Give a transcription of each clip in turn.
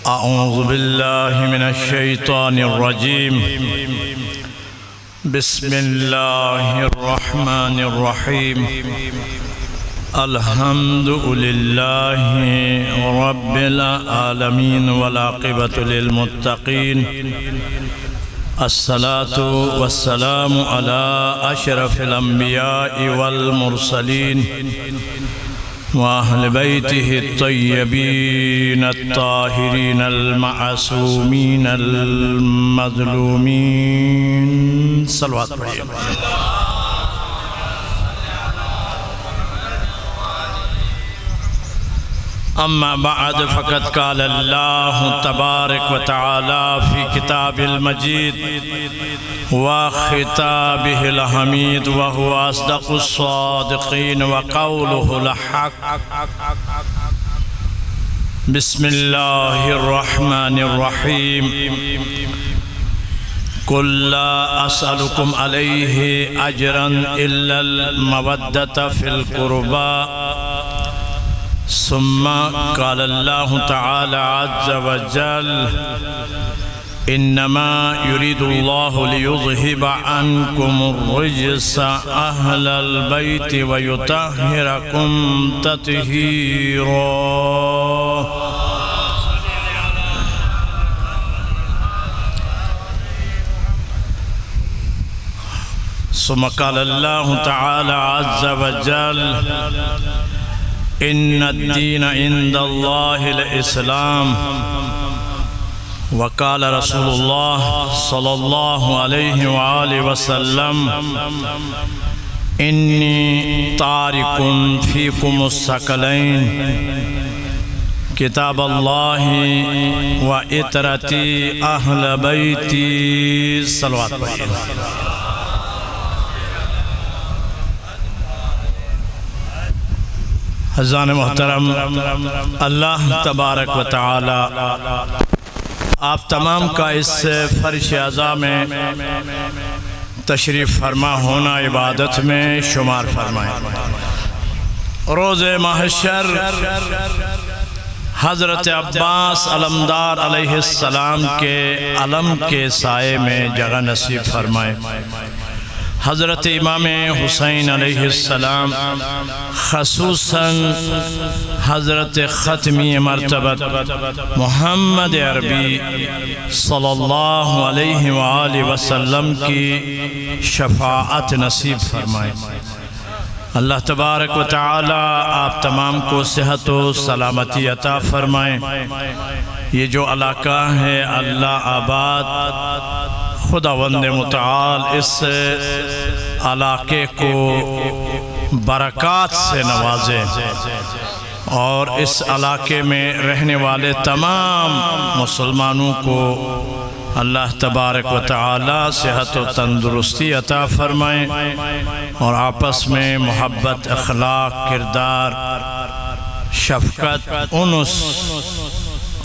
أعوذ بالله من الشيطان الرجيم. بسم الله الرحمن الرحيم. الحمد لله رب العالمين والعاقبة للمتقين. الصلاة والسلام على أشرف الأنبياء والمرسلين وأهل بيته الطيبين الطاهرين المعصومين المظلومين. صلوات پڑھیے. أما بعد فقد قال الله تبارك وتعالى في كتاب المجيد وخطابه الحميد وهو أصدق الصادقين وقوله الحق. بسم الله الرحمن الرحيم. قل لا أسألكم عليه أجرا إلا المودة في القربى. ثم قال الله تعالى عز وجل إنما يريد الله ليذهب عنكم الرجس أهل البيت ويطهركم تطهيرا. ثم قال الله تعالى عز وجل إن الدين عند الله الإسلام. وقال رسول الله صلى الله عليه وآله وسلم إني تارك فيكم الثقلين كتاب الله وإترتي أهل بيتي. صلوات پڑھیے. حضران محترم، اللہ تبارک و تعالی آپ تمام کا اس فرش اعضاء میں تشریف فرما ہونا عبادت میں شمار فرمائیں. روز محشر حضرت عباس علمدار علیہ السلام کے علم کے سائے میں جگہ نصیب فرمائیں. حضرت امام حسین علیہ السلام خصوصاً حضرت ختمی مرتبت محمد عربی صلی اللہ علیہ وآلہ وسلم کی شفاعت نصیب فرمائیں. اللہ تبارک و تعالی آپ تمام کو صحت و سلامتی عطا فرمائیں. یہ جو علاقہ ہے اللہ آباد، خداوند متعال اس علاقے کو برکات سے نوازے اور اس علاقے میں رہنے والے تمام مسلمانوں کو اللہ تبارک و تعالی صحت و تندرستی عطا فرمائیں اور آپس میں محبت، اخلاق، کردار، شفقت، انس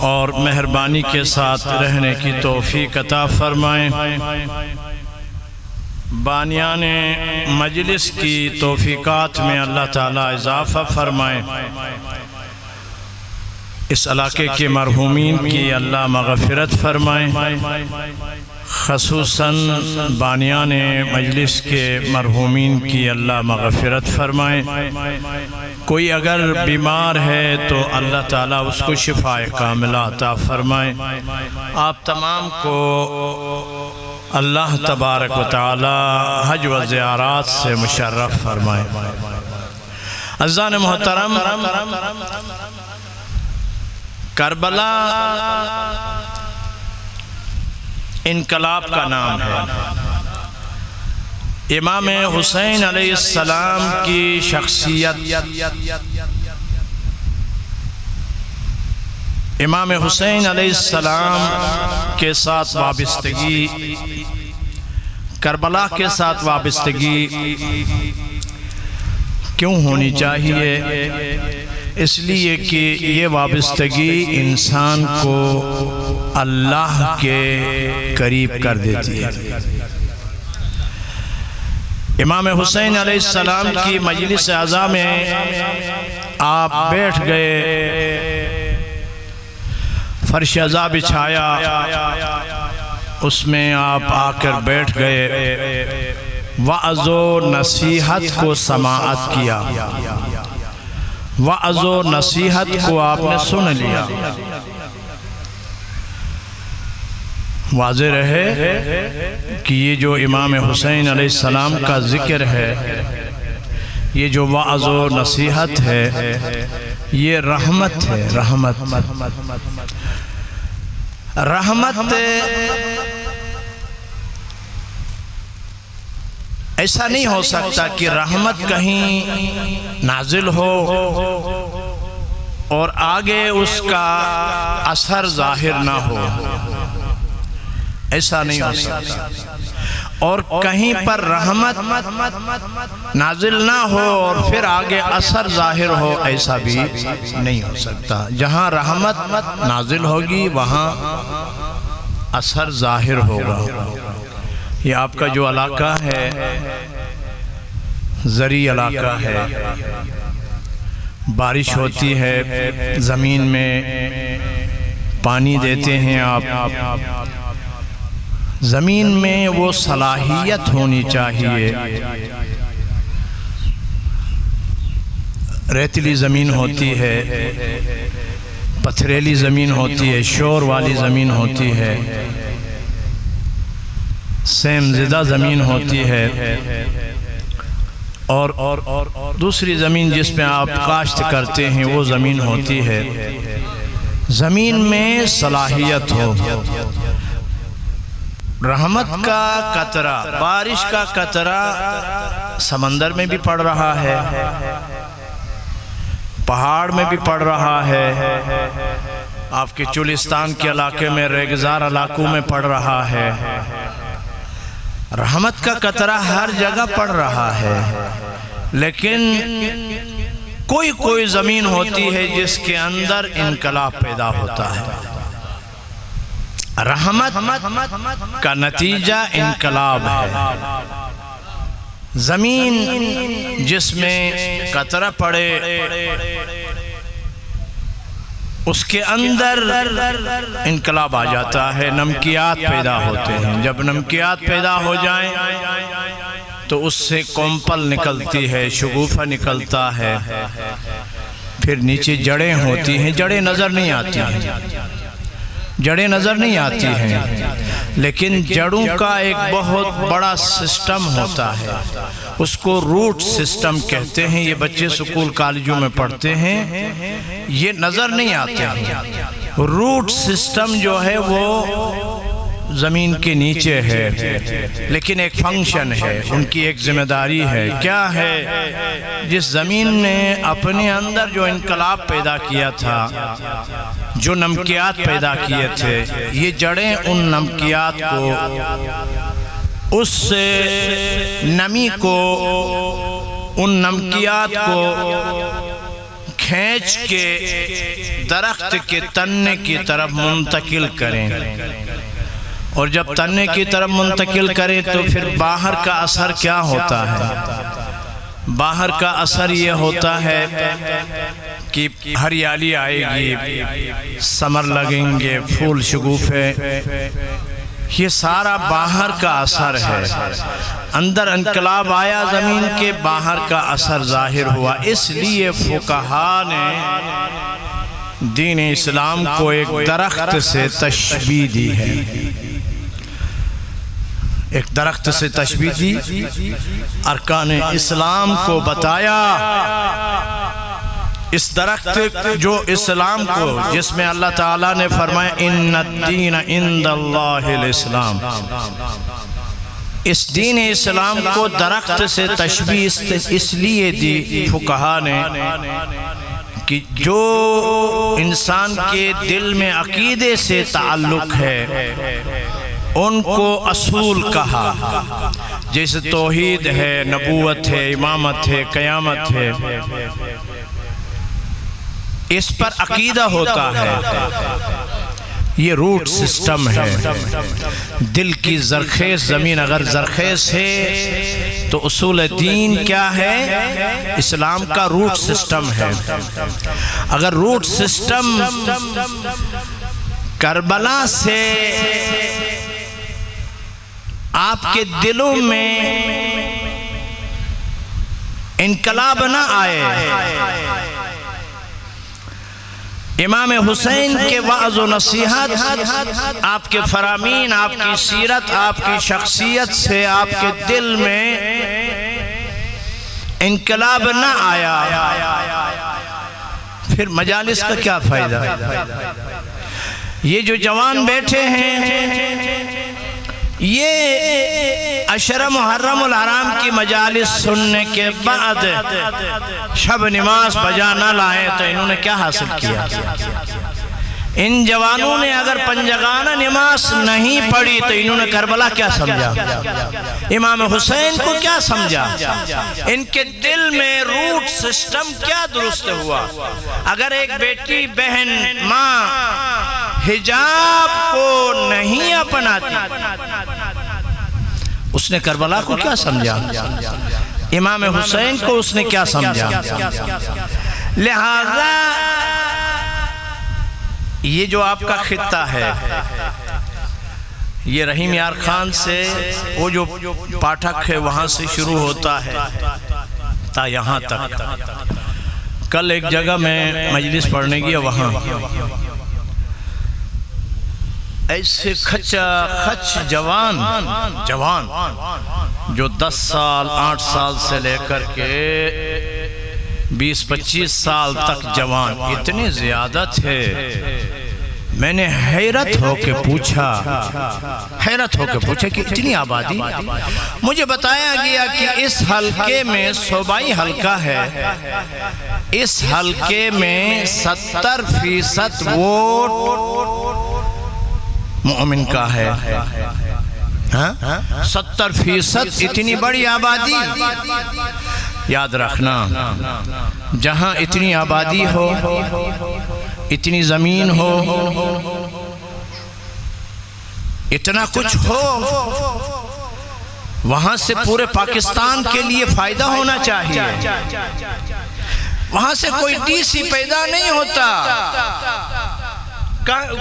اور مہربانی کے ساتھ رہنے کی توفیق عطا فرمائیں. بانیان مجلس کی توفیقات میں اللہ تعالیٰ اضافہ فرمائیں. اس علاقے کے مرحومین کی اللہ مغفرت فرمائیں. خصوصاً بانیان مجلس کے مرحومین کی اللہ مغفرت فرمائیں. کوئی اگر بیمار ہے تو اللہ تعالیٰ اس کو شفاء کاملہ عطا فرمائیں. آپ تمام کو اللہ تبارک و تعالی حج و زیارات سے مشرف فرمائیں. عزیزان محترم، کربلا انقلاب کا نام ہے. امام حسین علیہ السلام کی شخصیت، امام حسین علیہ السلام کے ساتھ وابستگی، کربلا کے ساتھ وابستگی کیوں ہونی چاہیے؟ اس لیے کہ یہ وابستگی انسان کو اللہ کے قریب کر دیتی ہے. امام حسین علیہ السلام کی مجلس اعزا میں آپ بیٹھ گئے، فرش ازا بچھایا، اس میں آپ آ کر بیٹھ گئے، وعظ و نصیحت کو سماعت کیا، وعظ و نصیحت کو آپ نے سن لیا۔ واضح رہے کہ یہ جو امام حسین علیہ السلام کا ذکر ہے، یہ جو وعظ و نصیحت ہے، یہ رحمت ہے، رحمت رحمت ایسا نہیں ہو سکتا کہ رحمت کہیں نازل ہو اور آگے اس کا اثر ظاہر نہ ہو، ایسا نہیں ہو سکتا، اور کہیں پر رحمت نازل نہ ہو اور پھر آگے اثر ظاہر ہو، ایسا بھی نہیں ہو سکتا۔ جہاں رحمت نازل ہوگی وہاں اثر ظاہر ہوگا۔ یہ آپ کا جو علاقہ ہے زرعی علاقہ ہے، بارش ہوتی ہے، زمین میں پانی دیتے ہیں آپ، زمین میں وہ صلاحیت ہونی چاہیے۔ ریتلی زمین ہوتی ہے، پتھریلی زمین ہوتی ہے، شور والی زمین ہوتی ہے، سیم زدہ زمین ہوتی ہے، اور دوسری زمین جس میں آپ کاشت کرتے ہیں وہ زمین ہوتی ہے۔ زمین میں صلاحیت ہو، رحمت کا قطرہ، بارش کا قطرہ سمندر میں بھی پڑ رہا ہے، پہاڑ میں بھی پڑ رہا ہے، آپ کے چولستان کے علاقے میں، ریگزار علاقوں میں پڑ رہا ہے۔ رحمت کا قطرہ ہر جگہ پڑ رہا ہے، لیکن کوئی زمین ہوتی ہے جس کے اندر انقلاب پیدا ہوتا ہے۔ رحمت کا نتیجہ انقلاب ہے۔ زمین جس میں قطرہ پڑے اس کے اندر انقلاب آ جاتا ہے، نمکیات پیدا ہوتے ہیں۔ جب نمکیات پیدا ہو جائیں تو اس سے کومپل نکلتی ہے، شگوفہ نکلتا ہے، پھر نیچے جڑیں ہوتی ہیں۔ جڑیں نظر نہیں آتی ہیں، جڑیں نظر نہیں آتی ہیں، لیکن جڑوں کا ایک بہت بڑا سسٹم ہوتا ہے، اس کو روٹ سسٹم کہتے ہیں۔ یہ بچے سکول کالجوں میں پڑھتے ہیں، یہ نظر نہیں آتے ہیں۔ روٹ سسٹم جو ہے وہ زمین کے نیچے ہے، لیکن ایک فنکشن ہے، ان کی ایک ذمہ داری ہے۔ کیا ہے؟ جس زمین نے اپنے اندر جو انقلاب پیدا کیا تھا، جو نمکیات پیدا کیے تھے، یہ جڑیں ان نمکیات کو، اس نمی کو، ان نمکیات کو کھینچ کے درخت کے تنے کی طرف منتقل کریں، اور جب تنے کی طرف منتقل کریں تو پھر باہر کا اثر کیا ہوتا ہے؟ باہر کا اثر یہ ہوتا ہے کہ ہریالی آئے گی، ثمر لگیں گے، پھول شگوفے، یہ سارا باہر کا اثر ہے۔ اندر انقلاب آیا زمین کے، باہر کا اثر ظاہر ہوا۔ اس لیے فقہا نے دین اسلام کو ایک درخت سے تشبیہ دی ہے، ایک درخت سے تشبیہ دی، ارکان اسلام کو بتایا۔ اس درخت جو اسلام کو، جس میں اللہ تعالیٰ نے فرمایا ان الدین عند اللہ الاسلام، اس دین اسلام کو درخت سے تشبیہ اس لیے دی فقہا نے کہ جو انسان کے دل میں عقیدے سے تعلق ہے ان کو اصول کہا، جیسے توحید ہے، نبوت ہے، امامت ہے، قیامت ہے، اس پر عقیدہ ہوتا ہے، یہ روٹ سسٹم ہے۔ دل کی زرخیز زمین اگر زرخیز ہے تو اصول دین کیا ہے؟ اسلام کا روٹ سسٹم ہے۔ اگر روٹ سسٹم کربلا سے آپ کے دلوں میں انقلاب نہ آئے، امام حسین کے وعظ و نصیحت، آپ کے فرامین، آپ کی سیرت، آپ کی شخصیت سے آپ کے دل میں انقلاب نہ آیا، پھر مجالس کا کیا فائدہ؟ یہ جو جوان بیٹھے ہیں، یہ عشر محرم الحرام کی مجالس سننے کے بعد شب نماز بجا نہ لائے تو انہوں نے کیا حاصل کیا؟ ان جوانوں نے اگر پنجگانہ نماز نہیں پڑھی تو انہوں نے کربلا کیا سمجھا؟ امام حسین کو کیا سمجھا؟ ان کے دل میں روٹ سسٹم کیا درست ہوا؟ اگر ایک بیٹی بہن ماں حجاب کو نہیں اپناتی، اس نے کربلا کو کیا سمجھا؟ امام حسین کو اس نے کیا سمجھا؟ لہذا یہ جو آپ کا خطہ ہے، یہ رحیم یار خان سے وہ جو پاٹھک ہے وہاں سے شروع ہوتا ہے تا یہاں تک۔ کل ایک جگہ میں مجلس پڑھنے گیا، وہاں ایسے خچ جوان جو 10 سال 8 سال سے لے کر کے 20-25 سال تک جوان اتنے زیادہ تھے، میں نے حیرت ہو کے پوچھا کہ اتنی آبادی؟ مجھے بتایا گیا کہ اس حلقے میں صوبائی حلقہ ہے، اس حلقے میں 70% ووٹ مومن کا ہے۔ 70%، اتنی بڑی آبادی۔ یاد رکھنا، جہاں اتنی آبادی ہو، اتنی زمین ہو، اتنا کچھ ہو، وہاں سے پورے پاکستان کے لیے فائدہ ہونا چاہیے۔ وہاں سے کوئی ڈی سی پیدا نہیں ہوتا،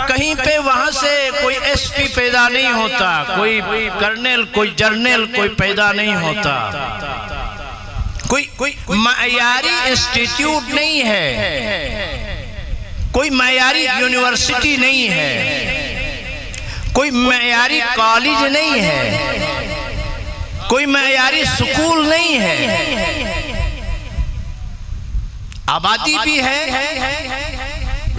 کہیں پہ وہاں سے کوئی ایس پی پیدا نہیں ہوتا، کوئی کرنل، کوئی جرنل کوئی پیدا نہیں ہوتا، کوئی معیاری انسٹیٹیوٹ نہیں ہے، کوئی معیاری یونیورسٹی نہیں ہے، کوئی معیاری کالج نہیں ہے، کوئی معیاری سکول نہیں ہے۔ آبادی بھی ہے،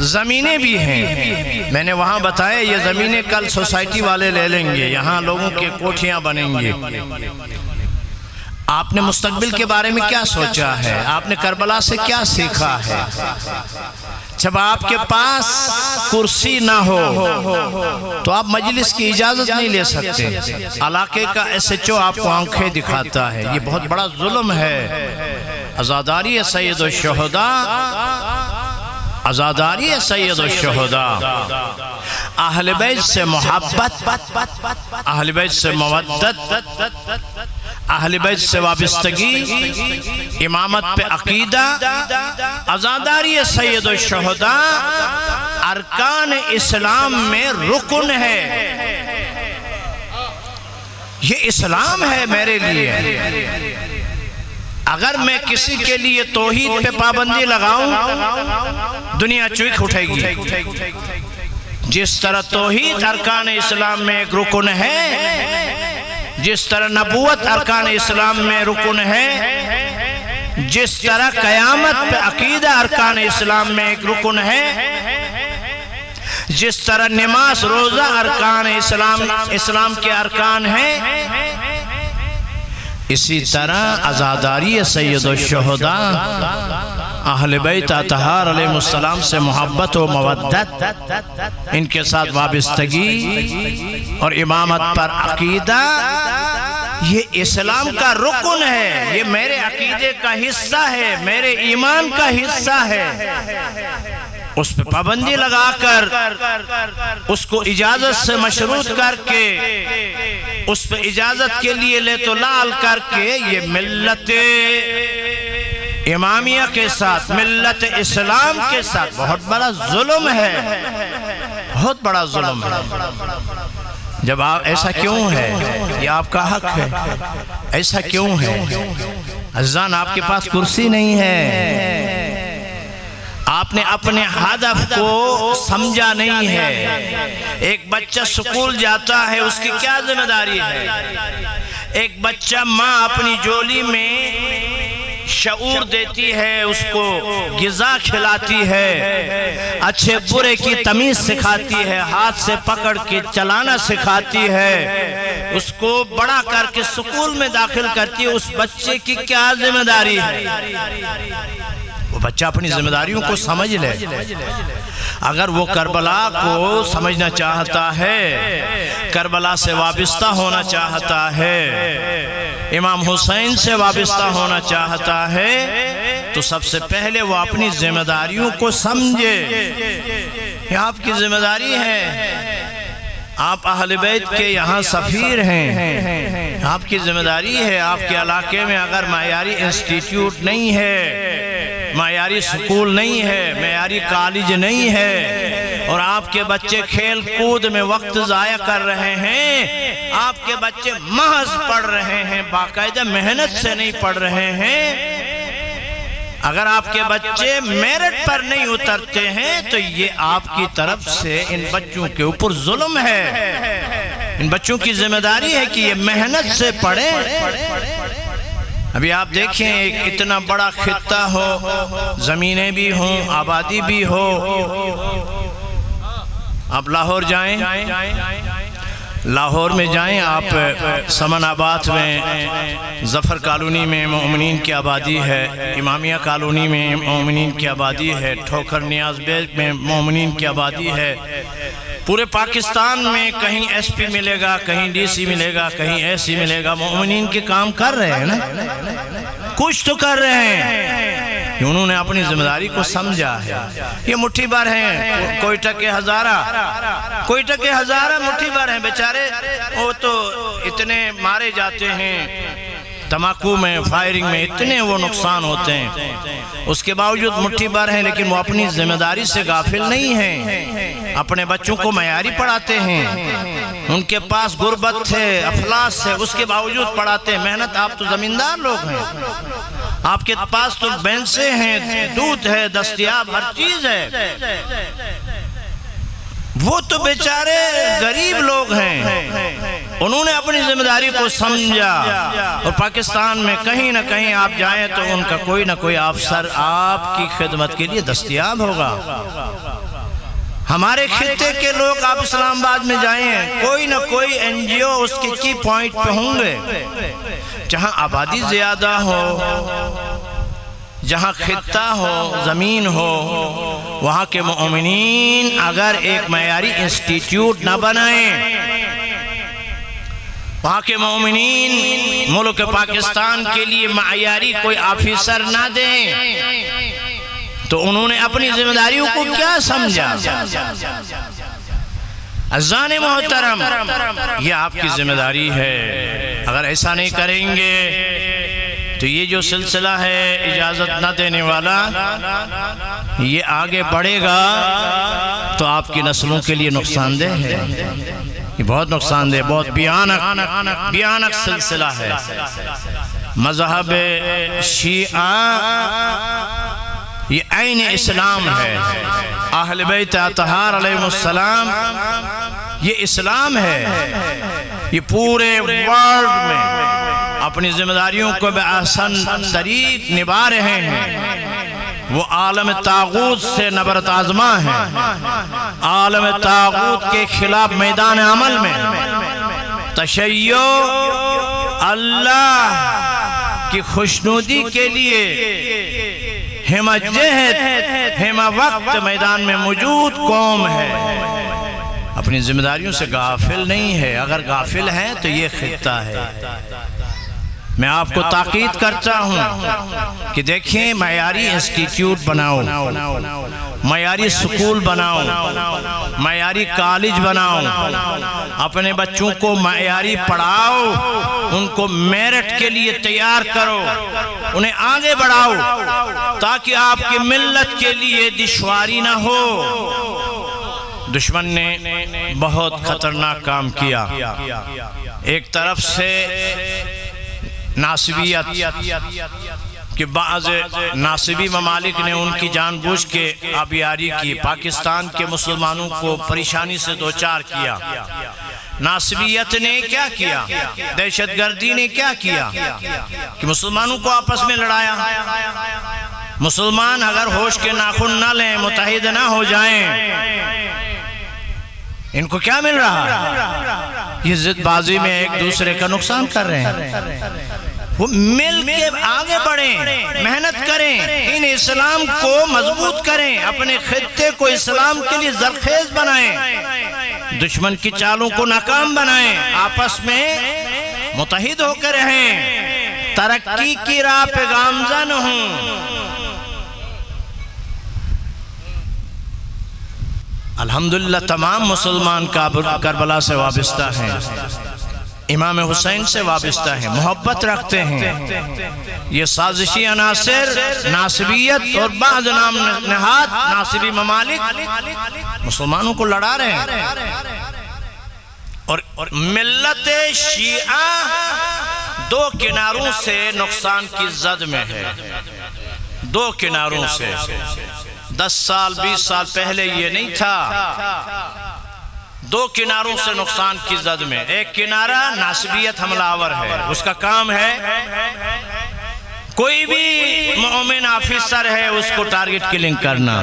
زمینیں بھی ہیں۔ میں نے وہاں بتایا یہ زمینیں کل سوسائٹی والے لے لیں گے، یہاں لوگوں کے کوٹھیاں بنیں گے۔ آپ نے مستقبل کے بارے میں کیا سوچا ہے؟ آپ نے کربلا سے کیا سیکھا ہے؟ جب آپ کے پاس کرسی نہ ہو تو آپ مجلس کی اجازت نہیں لے سکتے۔ علاقے کا SHO آپ کو آنکھیں دکھاتا ہے، یہ بہت بڑا ظلم ہے۔ عزاداری سید الشہداء، عزاداری سید الشہداء، اہل بیت سے محبت، اہل بیت سے مودت، اہل بیت سے وابستگی، امامت پہ عقیدہ، عزاداری سید الشہداء ارکان اسلام میں رکن ہے۔ یہ اسلام ہے میرے لیے۔ اگر میں کسی کے لیے توحید پہ پابندی لگاؤں، دنیا چوک اٹھے گی۔ جس طرح توحید ارکان اسلام میں ایک رکن ہے، جس طرح نبوت ارکان اسلام میں رکن ہے، جس طرح قیامت پہ عقیدہ ارکان اسلام میں ایک رکن ہے، جس طرح نماز روزہ ارکان اسلام کے ارکان ہیں، اسی طرح عزاداری سید الشہداء، اہل بیت اطہار علیہ السلام سے محبت و مودت، ان کے ساتھ وابستگی اور امامت پر عقیدہ، یہ اسلام کا رکن ہے، یہ میرے عقیدے کا حصہ ہے، میرے ایمان کا حصہ ہے۔ اس پہ پابندی لگا کر، اس کو اجازت سے مشروط کر کے، اس پہ اجازت کے لیے لے تو لال کر کے، یہ ملت امامیہ کے ساتھ، ملت اسلام کے ساتھ بہت بڑا ظلم ہے، بہت بڑا ظلم ہے۔ جب آپ ایسا کیوں ہے؟ یہ آپ کا حق ہے، ایسا کیوں ہے؟ عزیزان آپ کے پاس کرسی نہیں ہے، آپ نے اپنے ہدف کو سمجھا نہیں ہے۔ ایک بچہ سکول جاتا ہے، اس کی کیا ذمہ داری ہے؟ ایک بچہ ماں اپنی جولی میں شعور دیتی ہے، اس کو غذا کھلاتی ہے، اچھے برے کی تمیز سکھاتی ہے، ہاتھ سے پکڑ کے چلانا سکھاتی ہے، اس کو بڑا کر کے سکول میں داخل کرتی ہے۔ اس بچے کی کیا ذمہ داری ہے؟ وہ بچہ اپنی ذمہ داریوں کو سمجھ لے۔ اگر وہ کربلا کو سمجھنا چاہتا ہے، کربلا سے وابستہ ہونا چاہتا ہے، امام حسین سے وابستہ ہونا چاہتا ہے، تو سب سے پہلے وہ اپنی ذمہ داریوں کو سمجھے۔ یہ آپ کی ذمہ داری ہے، آپ اہل بیت کے یہاں سفیر ہیں، آپ کی ذمہ داری ہے۔ آپ کے علاقے میں اگر معیاری انسٹیٹیوٹ نہیں ہے، معیاری سکول نہیں ہے، معیاری کالج نہیں ہے، اور آپ کے بچے کھیل کود میں وقت ضائع کر رہے ہیں، آپ کے بچے محض پڑھ رہے ہیں، باقاعدہ محنت سے نہیں پڑھ رہے ہیں، اگر آپ کے بچے میرٹ پر نہیں اترتے ہیں تو یہ آپ کی طرف سے ان بچوں کے اوپر ظلم ہے۔ ان بچوں کی ذمہ داری ہے کہ یہ محنت سے پڑھیں۔ ابھی آپ دیکھیں ایک اتنا بڑا خطہ ہو، زمینیں بھی ہوں، آبادی بھی ہو، آپ لاہور جائیں، لاہور میں جائیں آپ، سمن آباد میں ظفر کالونی میں مومنین کی آبادی ہے، امامیہ کالونی میں مومنین کی آبادی ہے، ٹھوکر نیاز بیگ میں مومنین کی آبادی ہے۔ پورے پاکستان میں کہیں ایس پی ملے گا، کہیں ڈی سی ملے گا، کہیں ایس سی ملے گا، مومنین کے کام کر رہے ہیں نا، کچھ تو کر رہے ہیں، انہوں نے اپنی ذمہ داری کو سمجھا ہے۔ یہ مٹھی بھر ہیں، کوئٹہ کے ہزارہ، کوئٹہ کے ہزارہ مٹھی بھر ہیں بیچارے، وہ تو اتنے مارے جاتے ہیں، دھماکوں میں، فائرنگ میں اتنے وہ نقصان ہوتے ہیں، اس کے باوجود مٹھی بھر ہیں، لیکن وہ اپنی ذمہ داری سے غافل نہیں ہیں، اپنے بچوں کو معیاری پڑھاتے ہیں، ان کے پاس غربت ہے، افلاس ہے، اس کے باوجود پڑھاتے ہیں۔ محنت، آپ تو زمیندار لوگ ہیں، آپ کے پاس تو بینسیں ہیں، دودھ ہے دستیاب، ہر چیز ہے، وہ تو بیچارے غریب لوگ ہیں، انہوں نے اپنی ذمہ داری کو سمجھا۔ اور پاکستان میں کہیں نہ کہیں آپ جائیں تو ان کا کوئی نہ کوئی افسر آپ کی خدمت کے لیے دستیاب ہوگا۔ ہمارے خطے کے لوگ، آپ اسلام آباد میں جائیں، کوئی نہ کوئی این جی او اس کے کی پوائنٹ پہ ہوں گے، جہاں آبادی زیادہ ہو، جہاں خطہ ہو، زمین ہو، وہاں کے مومنین اگر ایک معیاری انسٹیٹیوٹ نہ بنائیں، وہاں کے مومنین ملک پاکستان کے لیے معیاری کوئی آفیسر نہ دیں، تو انہوں نے اپنی ذمہ داریوں کو کیا سمجھا؟ عزیزان محترم، یہ آپ کی ذمہ داری ہے۔ اگر ایسا نہیں کریں گے تو یہ جو سلسلہ ہے اجازت نہ دینے والا، یہ آگے بڑھے گا تو آپ کی نسلوں کے لیے نقصان دہ ہے، یہ بہت نقصان دہ، بہت بیانک سلسلہ ہے۔ مذہب شیعہ یہ عین اسلام ہے، اہل بیت اطہار علیہ السلام یہ اسلام ہے، یہ پورے ورلڈ میں اپنی ذمہ داریوں کو بے احسن طریق نبھا رہے ہیں۔ وہ عالم طاغوت سے نبرت آزما ہے، عالم طاغوت کے خلاف میدان عمل میں تشیع اللہ کی خوشنودی کے لیے ہمہ جہد، ہمہ وقت میدان میں موجود قوم ہے، اپنی ذمہ داریوں سے غافل نہیں ہے۔ اگر غافل ہیں تو یہ خطہ ہے۔ میں آپ کو تاکید کرتا ہوں کہ دیکھیں، معیاری انسٹیٹیوٹ بناؤ، معیاری سکول بناؤ، معیاری کالج بناؤ، اپنے بچوں کو معیاری پڑھاؤ، ان کو میرٹ کے لیے تیار کرو، انہیں آگے بڑھاؤ تاکہ آپ کی ملت کے لیے دشواری نہ ہو، دشمن نے بہت خطرناک کام کیا. ایک طرف سے ناصبیت کہ بعض ناصبی ممالک نے ان کی جان بوجھ کے آبیاری کی، پاکستان کے مسلمانوں کو پریشانی سے دوچار کیا. ناصبیت نے کیا کیا؟ دہشت گردی نے کیا کیا کہ مسلمانوں کو آپس میں لڑایا. مسلمان اگر ہوش کے ناخن نہ لیں، متحد نہ ہو جائیں، ان کو کیا مل رہا؟ یہ ضد بازی میں ایک دوسرے کا نقصان کر رہے ہیں. وہ مل کے آگے بڑھیں، محنت کریں، ان اسلام کو مضبوط کریں، اپنے خطے کو اسلام کے لیے زرخیز بنائیں، دشمن کی چالوں کو ناکام بنائیں، آپس میں متحد ہو کر رہیں، ترقی کی راہ پہ گامزن ہوں. الحمدللہ تمام مسلمان کربلا سے وابستہ ہیں، امام حسین سے وابستہ ہیں، محبت رکھتے ہیں. یہ سازشی عناصر، ناصبیت اور بعض نام نہاد ناصبی ممالک مسلمانوں کو لڑا رہے ہیں. اور ملت شیعہ دو کناروں سے نقصان کی زد میں ہے. دو کناروں سے. 10 سال 20 سال پہلے یہ نہیں تھا. دو کناروں سے نقصان کی زد میں. ایک کنارہ ناصبیت حملہ آور ہے، اس کا کام ہے کوئی بھی مومن آفیسر ہے اس کو ٹارگٹ کلنگ کرنا.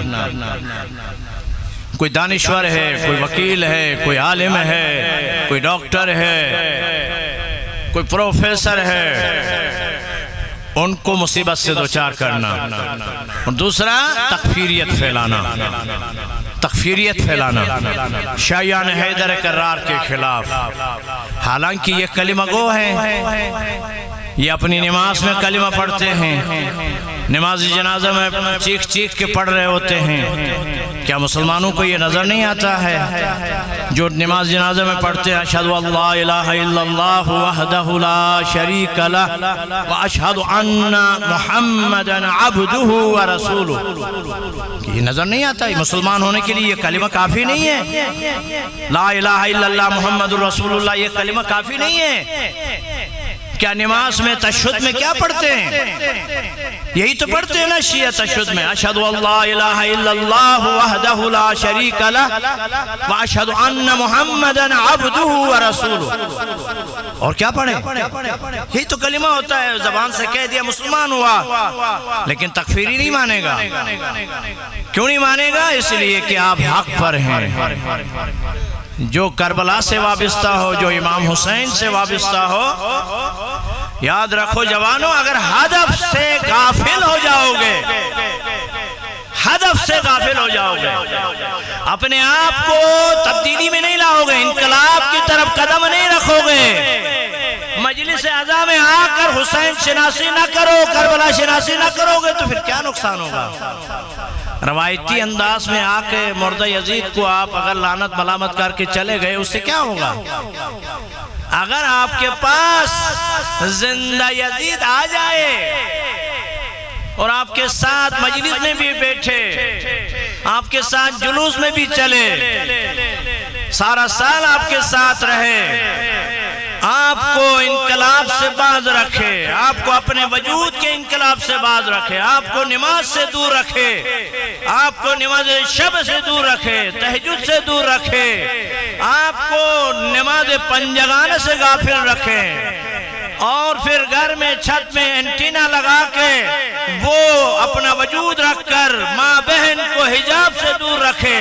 کوئی دانشور ہے، کوئی وکیل ہے، کوئی عالم ہے، کوئی ڈاکٹر ہے، کوئی پروفیسر ہے، ان کو مصیبت سے دوچار کرنا. اور دوسرا تکفیریت پھیلانا. تکفیریت پھیلانا شایان حیدر کرار کے خلاف. حالانکہ یہ کلمہ گو ہیں، یہ اپنی نماز میں کلمہ پڑھتے ہیں، نماز جنازہ میں چیخ چیخ کے پڑھ رہے ہوتے ہیں. کیا مسلمانوں کو یہ نظر نہیں آتا ہے جو نماز جنازہ میں پڑھتے ہیں اشہد اللہ الہ الا اللہ وحدہ لا شریک لہ واشہد ان محمدا عبدہ ورسولہ؟ یہ نظر نہیں آتا. یہ مسلمان ہونے کے لیے یہ کلمہ کافی نہیں ہے. لا الہ الا اللہ محمد رسول اللہ یہ کلمہ کافی نہیں ہے. کیا نماز میں تشہد میں کیا پڑھتے ہیں؟ یہی تو پڑھتے ہیں نا شیعہ تشہد میں اشہد اللہ الہ الا اللہ وحدہ لا شریک لہ واشہد ان محمدا عبدہ ورسولہ. اور کیا پڑھیں؟ یہی تو کلمہ ہوتا ہے. زبان سے کہہ دیا مسلمان ہوا، لیکن تکفیری نہیں مانے گا. کیوں نہیں مانے گا؟ اس لیے کہ آپ حق پر ہیں. جو کربلا سے وابستہ ہو، جو امام حسین سے وابستہ ہو، یاد رکھو جوانوں، اگر ہدف سے غافل ہو جاؤ گے، ہدف سے غافل ہو جاؤ گے، اپنے آپ کو تبدیلی میں نہیں لاؤ گے، انقلاب کی طرف قدم نہیں رکھو گے، مجلس اعزا میں آ کر حسین شناسی نہ کرو، کربلا شناسی نہ کرو گے تو پھر کیا نقصان ہوگا؟ روایتی انداز میں آ کے مردہ یزید کو آپ اگر لعنت ملامت کر کے چلے گئے، اس سے کیا ہوگا؟ اگر آپ کے پاس زندہ یزید آ جائے اور آپ کے ساتھ مجلس میں بھی بیٹھے، آپ کے ساتھ جلوس میں بھی چلے، سارا سال آپ کے ساتھ رہے، آپ کو انقلاب سے باز رکھے، آپ کو اپنے وجود کے انقلاب سے باز رکھے، آپ کو نماز سے دور رکھے، آپ کو نماز شب سے دور رکھے، تہجد سے دور رکھے، آپ کو نماز پنجگانہ سے غافل رکھے، اور پھر گھر میں چھت میں اینٹینا لگا کے وہ اپنا وجود رکھ کر ماں بہن کو حجاب سے دور رکھے،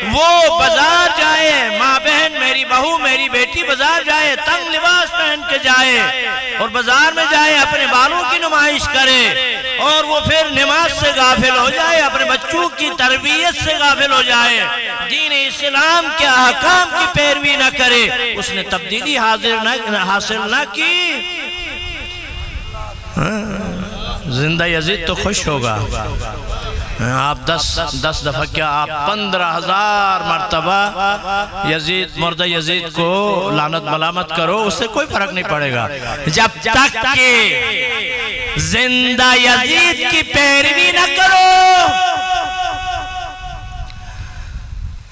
وہ بازار جائے، ماں بہن میری بہو میری بیٹی بازار جائے، تنگ لباس پہن کے جائے اور بازار میں جائے، اپنے بالوں کی نمائش کرے، اور وہ پھر نماز سے غافل ہو جائے، اپنے بچوں کی تربیت سے غافل ہو جائے، دین اسلام کے احکام کی پیروی نہ کرے، اس نے تبدیلی حاصل نہ کی. زندہ یزید تو خوش ہوگا. آپ 10 دفعہ کیا آپ 15,000 مرتبہ یزید مردہ یزید کو لعنت ملامت کرو، اس سے کوئی فرق نہیں پڑے گا جب تک کہ زندہ یزید کی پیروی نہ کرو.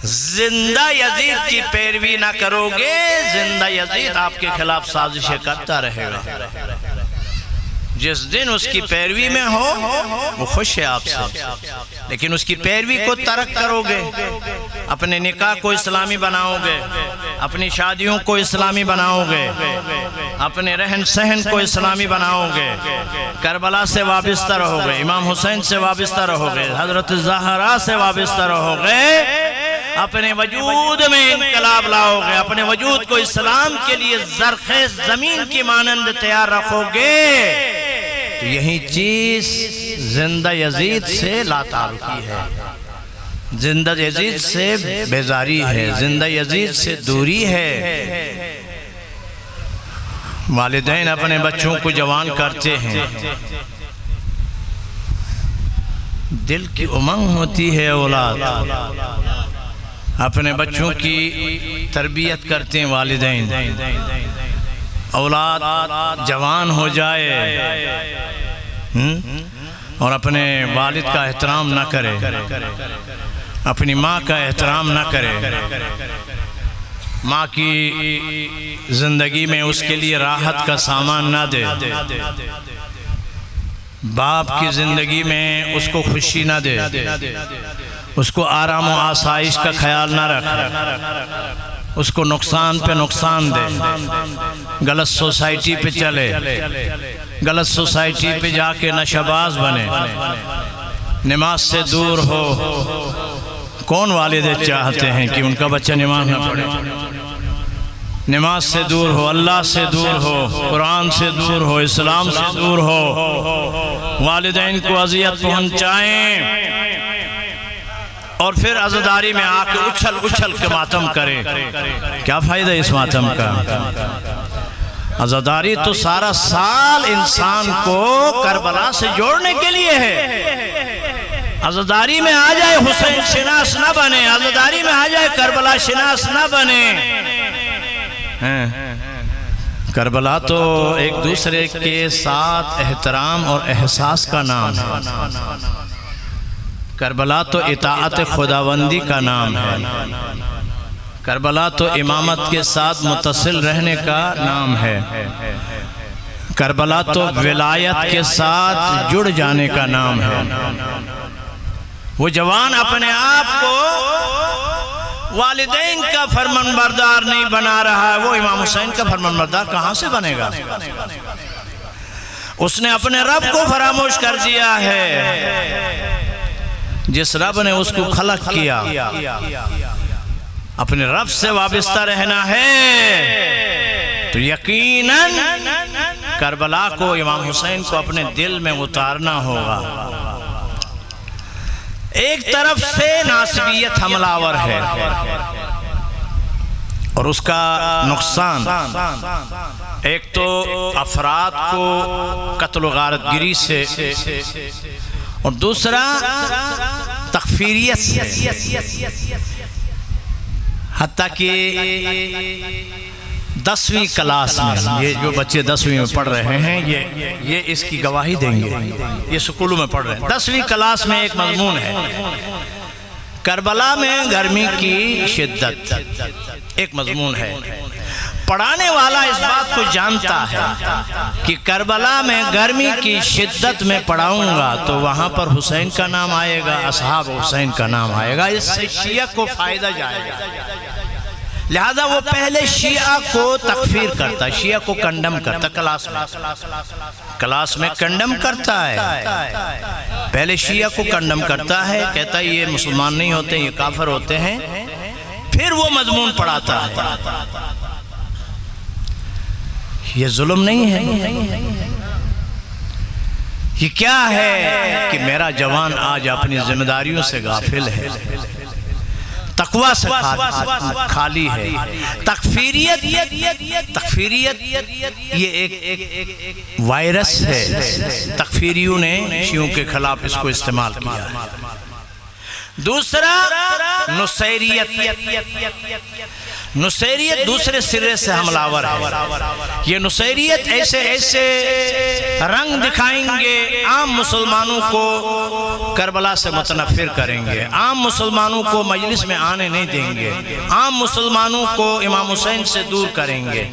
زندہ یزید کی پیروی نہ کرو گے، زندہ یزید آپ کے خلاف سازشیں کرتا رہے گا۔ جس دن اس کی پیروی میں ہو وہ خوش ہے آپ سے، لیکن اس کی پیروی کو ترک کرو گے، اپنے نکاح کو اسلامی بناؤ گے، اپنی شادیوں کو اسلامی بناؤ گے، اپنے رہن سہن کو اسلامی بناؤ گے، کربلا سے وابستہ رہو گے، امام حسین سے وابستہ رہو گے، حضرت زہرا سے وابستہ رہو گے، اپنے وجود میں انقلاب لاؤ گے، اپنے وجود کو اسلام کے لیے زرخیز زمین کی مانند تیار رکھو گے، تو یہی چیز زندہ یزید سے لا تعلقی ہے، زندہ یزید سے بیزاری ہے، زندہ یزید سے دوری ہے۔ والدین اپنے بچوں کو جوان کرتے ہیں، دل کی امنگ ہوتی ہے، اولاد اپنے بچوں کی تربیت کرتے ہیں والدین، اولاد جوان ہو جائے اور اپنے والد کا احترام نہ کرے، اپنی ماں کا احترام نہ کرے، ماں کی زندگی میں اس کے لیے راحت کا سامان نہ دے، باپ کی زندگی میں اس کو خوشی نہ دے، اس کو آرام و آسائش کا خیال نہ رکھے، اس کو نقصان پہ نقصان دے، غلط سوسائٹی پہ چلے، غلط سوسائٹی پہ جا کے نشہ باز بنے، نماز سے دور ہو۔ کون والد چاہتے ہیں کہ ان کا بچہ نماز نہ پڑھے؟ نماز سے دور ہو، اللہ سے دور ہو، قرآن سے دور ہو، اسلام سے دور ہو، والدین کو اذیت پہنچائیں اور پھر عزاداری میں آ کے اچھل کے ماتم کرے، کیا فائدہ اس ماتم کا؟ عزاداری تو سارا سال انسان کو کربلا سے جوڑنے کے لیے ہے۔ عزاداری میں آ جائے حسین شناس نہ بنے، عزاداری میں آ جائے کربلا شناس نہ بنے۔ کربلا تو ایک دوسرے کے ساتھ احترام اور احساس کا نام ہے، کربلا تو اطاعت خداوندی کا نام ہے، کربلا تو امامت کے ساتھ متصل رہنے کا نام ہے، کربلا تو ولایت کے ساتھ جڑ جانے کا نام ہے۔ وہ جوان اپنے آپ کو والدین کا فرمان بردار نہیں بنا رہا ہے، وہ امام حسین کا فرمان بردار کہاں سے بنے گا؟ اس نے اپنے رب کو فراموش کر دیا ہے۔ جس رب نے اس کو خلق کیا، اپنے رب سے وابستہ رہنا ہے تو یقیناً کربلا کو، امام حسین کو اپنے دل میں اتارنا ہوگا۔ ایک طرف سے ناسبیت حملہ ہے اور اس کا نقصان، ایک تو افراد کو قتل و غارت گری سے، اور دوسرا تکفیریت سے، حتیٰ کہ 10ویں کلاس میں، یہ جو بچے 10ویں میں پڑھ رہے ہیں یہ اس کی گواہی دیں گے، یہ سکولوں میں پڑھ رہے ہیں۔ 10ویں کلاس میں ایک مضمون ہے کربلا میں گرمی کی شدت، ایک مضمون ہے۔ پڑھانے والا اس بات کو جانتا ہے کہ کربلا میں گرمی کی شدت میں پڑھاؤں گا تو وہاں پر حسین کا نام آئے گا، اصحاب حسین کا نام آئے گا، اس سے شیعہ کو فائدہ جائے گا، لہذا وہ پہلے شیعہ کو تکفیر کرتا، شیعہ کو کنڈم کرتا، کلاس میں کنڈم کرتا ہے، پہلے شیعہ کو کنڈم کرتا ہے، کہتا ہے یہ مسلمان نہیں ہوتے، یہ کافر ہوتے ہیں، پھر وہ مضمون پڑھاتا ہے۔ یہ ظلم نہیں ہے، یہ کیا ہے کہ میرا جوان آج اپنی ذمہ داریوں سے غافل ہے، تقوی سے خالی ہے۔ تکفیریت یہ ایک وائرس ہے، تکفیریوں نے شیعوں کے خلاف اس کو استعمال کیا ہے۔ دوسرا نصیریت، نصیریت دوسرے سرے سے حملہ آور ہے۔ یہ نصیریت ایسے ایسے رنگ دکھائیں گے، عام مسلمانوں کو کربلا سے متنفر کریں گے، عام مسلمانوں کو مجلس میں آنے نہیں دیں گے، عام مسلمانوں کو امام حسین سے دور کریں گے،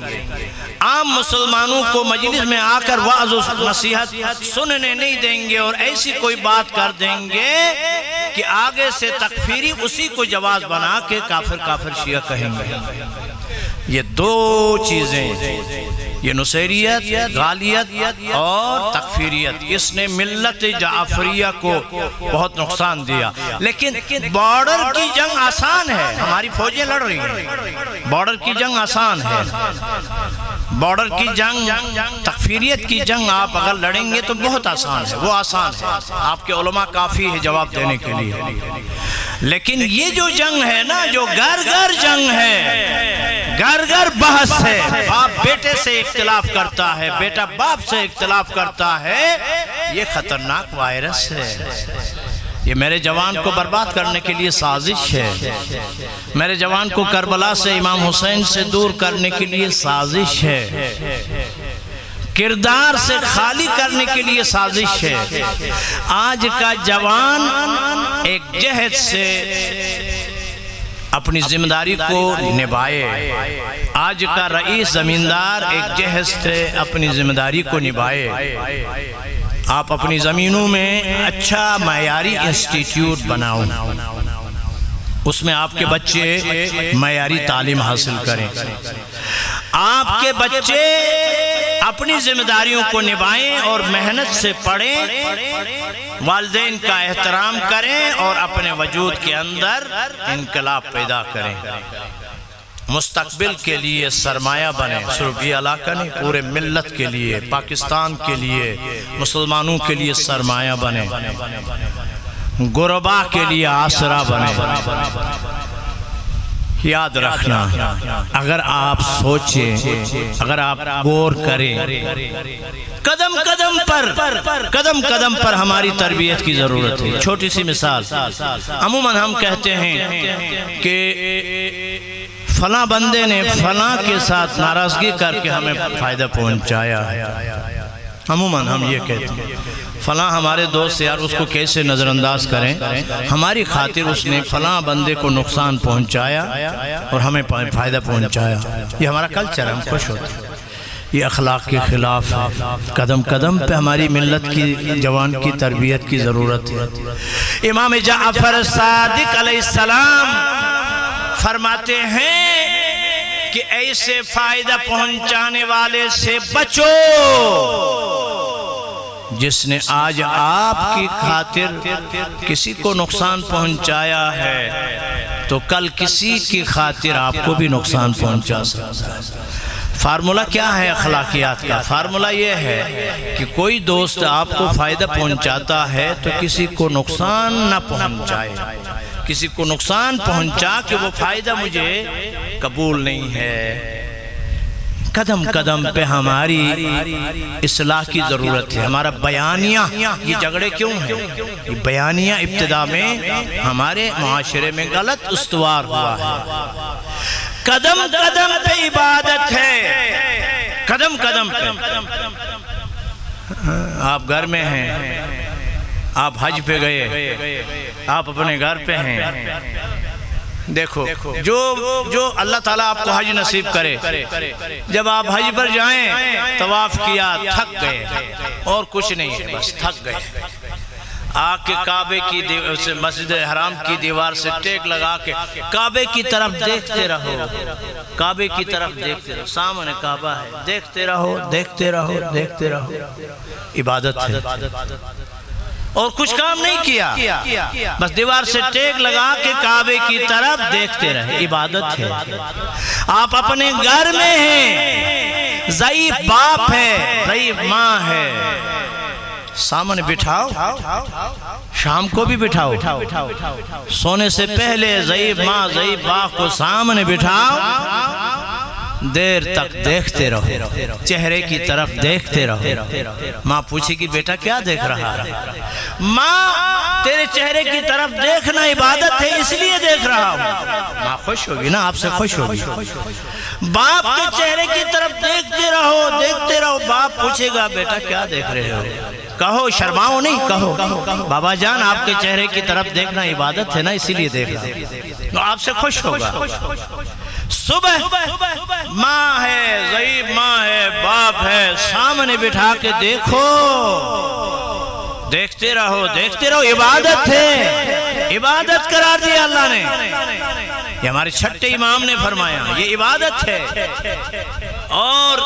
عام مسلمانوں کو مجلس میں آ کر وعظ و نصیحت سننے نہیں دیں گے، اور ایسی کوئی بات کر دیں گے کہ آگے سے تکفیری اسی کو جواز بنا کے کافر کافر شیعہ کہیں گے۔ یہ دو چیزیں، یہ نصیریت، غالیت اور تکفیریت، اس نے ملت جعفریہ کو بہت نقصان دیا۔ لیکن بارڈر کی جنگ آسان ہے، ہماری فوجیں لڑ رہی ہیں، بارڈر کی جنگ آسان ہے، بارڈر کی جنگ، تکفیریت کی جنگ آپ اگر لڑیں گے تو بہت آسان ہے، وہ آسان ہے، آپ کے علماء کافی ہے جواب دینے کے لیے۔ لیکن یہ جو جنگ ہے نا، جو گھر گھر جنگ ہے، گھر گھر بحث ہے، باپ بیٹے سے اختلاف کرتا ہے، بیٹا باپ سے اختلاف کرتا ہے، یہ خطرناک وائرس ہے۔ یہ میرے جوان کو برباد کرنے کے لیے سازش ہے، میرے جوان کو کربلا سے امام حسین سے دور کرنے کے لیے سازش ہے، کردار سے خالی کرنے کے لیے سازش ہے۔ آج کا جوان ایک جہد سے اپنی ذمہ داری کو نبھائے، آج کا رئیس زمیندار ایک جہد سے اپنی ذمہ داری کو نبھائے۔ آپ اپنی زمینوں میں اچھا معیاری انسٹیٹیوٹ بناؤ، اس میں آپ کے بچے معیاری تعلیم حاصل کریں، آپ کے بچے اپنی ذمہ داریوں کو نبھائیں اور محنت سے پڑھیں، والدین کا احترام کریں اور اپنے وجود کے اندر انقلاب پیدا کریں، مستقبل کے لیے سرمایہ بنے، صرف یہ علاقہ نہیں، پورے ملت کے لیے، پاکستان کے لیے، مسلمانوں کے لیے سرمایہ بنے، غربا کے لیے آسرا بنے۔ یاد رکھنا، اگر آپ سوچیں، اگر آپ غور کریں، قدم قدم پر ہماری تربیت کی ضرورت ہے۔ چھوٹی سی مثال، عموماً ہم کہتے ہیں کہ فلاں بندے نے فلاں کے ساتھ ناراضگی کر کے ہمیں فائدہ پہنچایا، عموماً ہم یہ کہتے ہیں فلاں ہمارے دوست یار، اس کو کیسے نظر انداز کریں، ہماری خاطر اس نے فلاں بندے کو نقصان پہنچایا اور ہمیں فائدہ پہنچایا۔ یہ ہمارا کلچر ہے، ہم خوش ہوتے ہیں۔ یہ اخلاق کے خلاف ہے، قدم قدم پہ ہماری ملت کی جوان کی تربیت کی ضرورت ہے۔ امام جعفر صادق علیہ السلام فرماتے ہیں کہ ایسے فائدہ پہنچانے والے سے بچو جس نے آج آپ کی خاطر کسی کو نقصان پہنچایا ہے تو کل کسی کی خاطر آپ کو بھی نقصان پہنچا سکتا ہے۔ فارمولہ کیا ہے اخلاقیات کا؟ فارمولہ یہ ہے کہ کوئی دوست آپ کو فائدہ پہنچاتا ہے تو کسی کو نقصان نہ پہنچائے، کسی کو نقصان پہنچا کہ وہ فائدہ مجھے قبول نہیں ہے۔ قدم قدم پہ ہماری اصلاح کی ضرورت ہے۔ ہمارا بیانیہ، یہ جھگڑے کیوں ہیں؟ یہ بیانیہ ابتدا میں ہمارے معاشرے میں غلط استوار ہوا ہے۔ قدم قدم پہ عبادت ہے، قدم قدم پہ۔ آپ گھر میں ہیں، آپ حج پہ گئے، آپ اپنے گھر پہ ہیں، دیکھو جو اللہ تعالیٰ آپ کو حج نصیب کرے، جب آپ حج پر جائیں، طواف کیا، تھک گئے اور کچھ نہیں ہے، بس تھک گئے، آ کے کعبے کی مسجد حرام کی دیوار سے ٹیک لگا کے کعبے کی طرف دیکھتے رہو، کعبے کی طرف دیکھتے رہو، سامنے کعبہ ہے، دیکھتے رہو دیکھتے رہو دیکھتے رہو، عبادت ہے اور کچھ کام نہیں کیا، بس دیوار سے ٹیک لگا کے کعبے کی طرف دیکھتے رہے، عبادت ہے۔ آپ اپنے گھر میں ہیں، ضعیف باپ ہے، ضعیف ماں ہے، سامنے بٹھاؤ، شام کو بھی بٹھاؤ، سونے سے پہلے ضعیف ماں ضعیف باپ کو سامنے بٹھاؤ، دیر تک دیکھتے رہو، چہرے کی طرف دیکھتے رہو۔ ماں پوچھے کہ بیٹا کیا دیکھ رہا ہے؟ ماں تیرے چہرے کی طرف دیکھنا عبادت ہے اس لیے دیکھ رہا ہوں۔ ماں خوش ہوگی نا، آپ سے خوش ہوگی۔ باپ کے چہرے کی طرف دیکھتے رہو، دیکھتے رہو۔ باپ پوچھے گا بیٹا کیا دیکھ رہے ہو؟ کہو، شرماؤ نہیں، کہو بابا جان آپ کے چہرے کی طرف دیکھنا عبادت ہے نا اسی لیے دیکھ رہا ہوں۔ تو آپ سے خوش ہوگا۔ صبح ماں ہے، ضعیف ماں ہے، باپ ہے، سامنے بٹھا کے دیکھو، دیکھتے رہو، دیکھتے رہو۔ عبادت ہے، عبادت قرار دیا اللہ نے۔ یہ ہمارے چھٹے امام نے فرمایا یہ عبادت ہے اور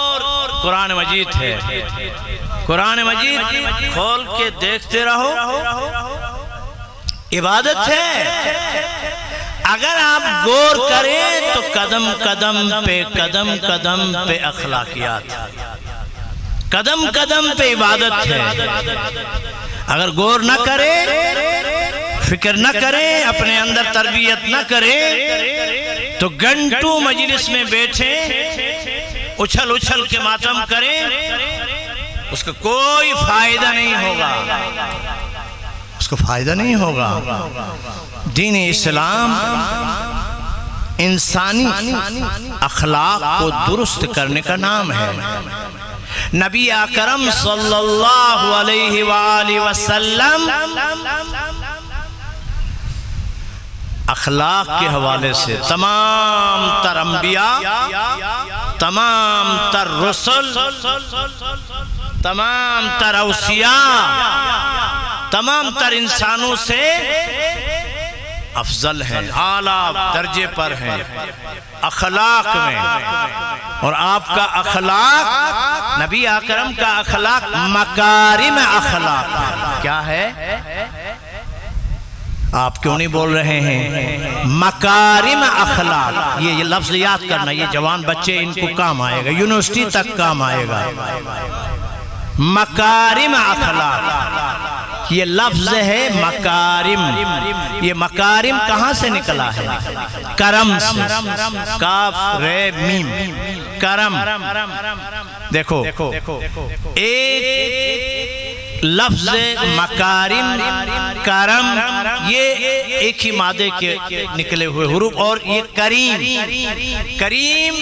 قرآن مجید ہے۔ قرآن مجید کھول کے دیکھتے رہو، عبادت ہے۔ اگر آپ غور کریں تو قدم قدم پہ اخلاقیات، قدم قدم پہ عبادت ہے۔ اگر غور نہ کرے، فکر نہ کرے، اپنے اندر تربیت نہ کرے تو گھنٹوں مجلس میں بیٹھے اچھل اچھل کے ماتم کریں، اس کا کوئی فائدہ نہیں ہوگا، اس کو فائدہ نہیں ہوگا۔ دین اسلام انسانی اخلاق کو درست کرنے کا نام ہے۔ نبی اکرم صلی اللہ علیہ وآلہ وسلم اخلاق کے حوالے سے تمام تر انبیاء، تمام تر رسل، تمام تر اوصیاء، تمام تر انسانوں سے افضل ہیں، اعلیٰ درجے پر ہیں اخلاق میں۔ اور آپ کا اخلاق، نبی اکرم کا اخلاق مکارم اخلاق کیا ہے؟ آپ کیوں نہیں بول رہے ہیں؟ مکارم اخلاق، یہ لفظ یاد کرنا، یہ جوان بچے ان کو کام آئے گا، یونیورسٹی تک کام آئے گا۔ مکارم اخلاق یہ لفظ ہے مکارم۔ یہ مکارم کہاں سے نکلا ہے؟ کرم سے، کاف رے میم، کرم۔ دیکھو ایک لفظ مکارم، کرم، یہ ایک ہی مادے کے نکلے ہوئے حروف، اور یہ کریم، کریم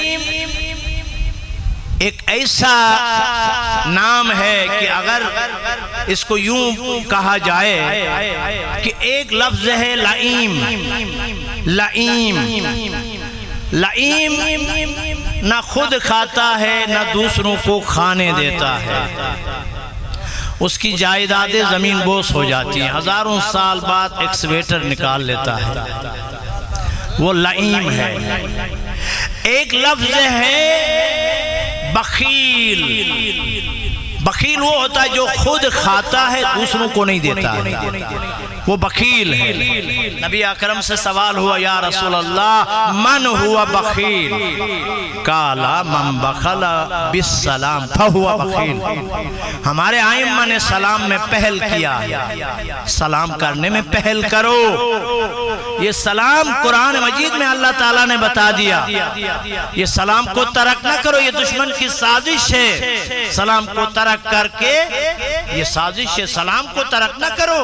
ایک ایسا نام ہے کہ اگر اس کو یوں کہا جائے کہ ایک لفظ ہے لئیم، لئیم، لئیم نہ خود کھاتا ہے نہ دوسروں کو کھانے دیتا ہے، اس کی جائیدادیں زمین بوس ہو جاتی ہیں، ہزاروں سال بعد ایکسویٹر نکال لیتا ہے، وہ لئیم ہے۔ ایک لفظ ہے بخیل، بخیل وہ ہوتا ہے جو خود کھاتا ہے دوسروں کو نہیں دیتا ہے، وہ بخیل ہے۔ نبی اکرم سے سوال ہوا یا رسول اللہ من ہوا بخیل؟ قالا من بخل بالسلام فہوا بخیل۔ ہمارے ائمہ نے سلام میں پہل کیا، سلام کرنے میں پہل کرو۔ یہ سلام قرآن مجید میں اللہ تعالیٰ نے بتا دیا، یہ سلام کو ترک نہ کرو، یہ دشمن کی سازش ہے، سلام کو ترک کر کے یہ سازش ہے، سلام کو ترک نہ کرو۔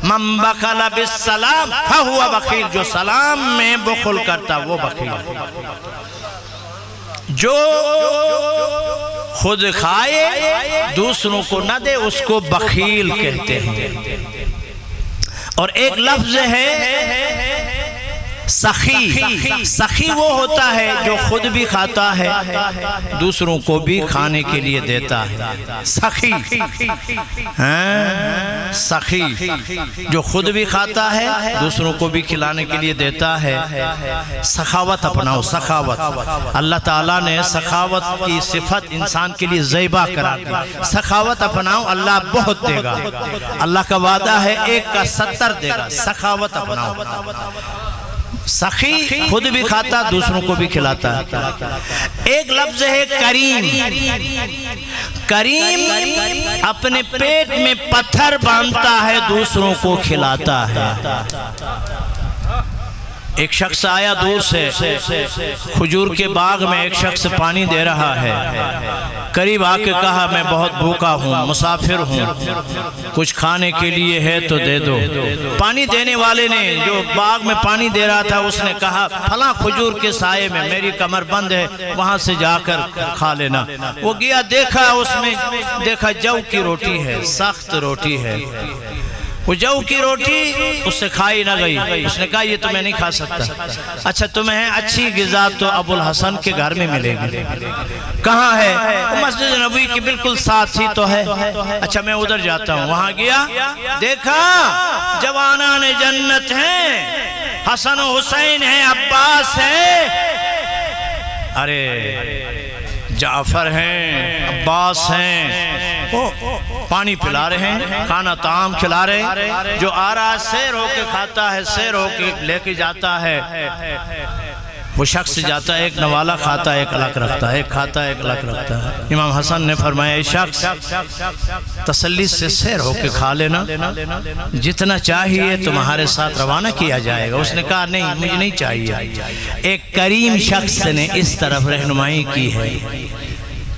من بخل بالسلام فہوا بخیل، جو سلام میں بخل کرتا وہ بخیل، جو خود کھائے دوسروں کو نہ دے اس کو بخیل کہتے ہیں۔ اور ایک لفظ ہے سخی، سخی وہ ہوتا ہے جو خود بھی کھاتا ہے دوسروں کو بھی کھانے کے لیے دیتا ہے، سخی، سخی جو خود بھی کھاتا ہے دوسروں کو بھی کھلانے کے لیے دیتا ہے۔ سخاوت اپناؤ، سخاوت، اللہ تعالیٰ نے سخاوت کی صفت انسان کے لیے زیبا قرار دی۔ سخاوت اپناؤ، اللہ بہت دے گا، اللہ کا وعدہ ہے 1 کا 70 دے گا۔ سخاوت اپناؤ، سخی خود بھی کھاتا دوسروں کو بھی کھلاتا ہے۔ ایک لفظ ہے کریم، کریم اپنے پیٹ میں پتھر باندھتا ہے دوسروں کو کھلاتا ہے۔ ایک شخص آیا دور سے، کھجور کے باغ میں ایک شخص پانی دے رہا ہے، قریب آ کے کہا میں بہت بھوکا ہوں، مسافر ہوں، کچھ کھانے کے لیے ہے تو دے دو۔ پانی دینے والے نے، جو باغ میں پانی دے رہا تھا، اس نے کہا پھلاں کھجور کے سائے میں میری کمر بند ہے، وہاں سے جا کر کھا لینا۔ وہ گیا، دیکھا، اس میں دیکھا جو کی روٹی ہے، سخت روٹی ہے۔ وہ جو کی روٹی اس سے کھائی نہ گئی۔ اس نے کہا یہ تو میں نہیں کھا سکتا۔ اچھا تمہیں اچھی غذا تو ابو الحسن کے گھر میں ملے گی۔ کہاں ہے؟ مسجد نبوی کی بالکل ساتھ ہی تو ہے۔ اچھا میں ادھر جاتا ہوں۔ وہاں گیا، دیکھا جوانان جنت ہیں، حسن و حسین ہیں، عباس ہے، ارے جعفر ہیں، عباس ہیں، پانی پلا رہے ہیں، کھانا طعام کھلا رہے ہیں۔ جو آ رہا سیر ہو کے کھاتا ہے، سیر ہو کے لے کے جاتا ہے، وہ شخص جاتا ہے، ایک نوالا کھاتا ہے، ایک الگ رکھتا ہے، ایک کھاتا ہے، ایک الگ رکھتا ہے۔ امام حسن نے فرمایا اے شخص تسلی سے سیر ہو کے کھا لینا، جتنا چاہیے تمہارے ساتھ روانہ کیا جائے گا۔ اس نے کہا نہیں مجھے نہیں چاہیے۔ ایک کریم شخص نے اس طرف رہنمائی کی ہے،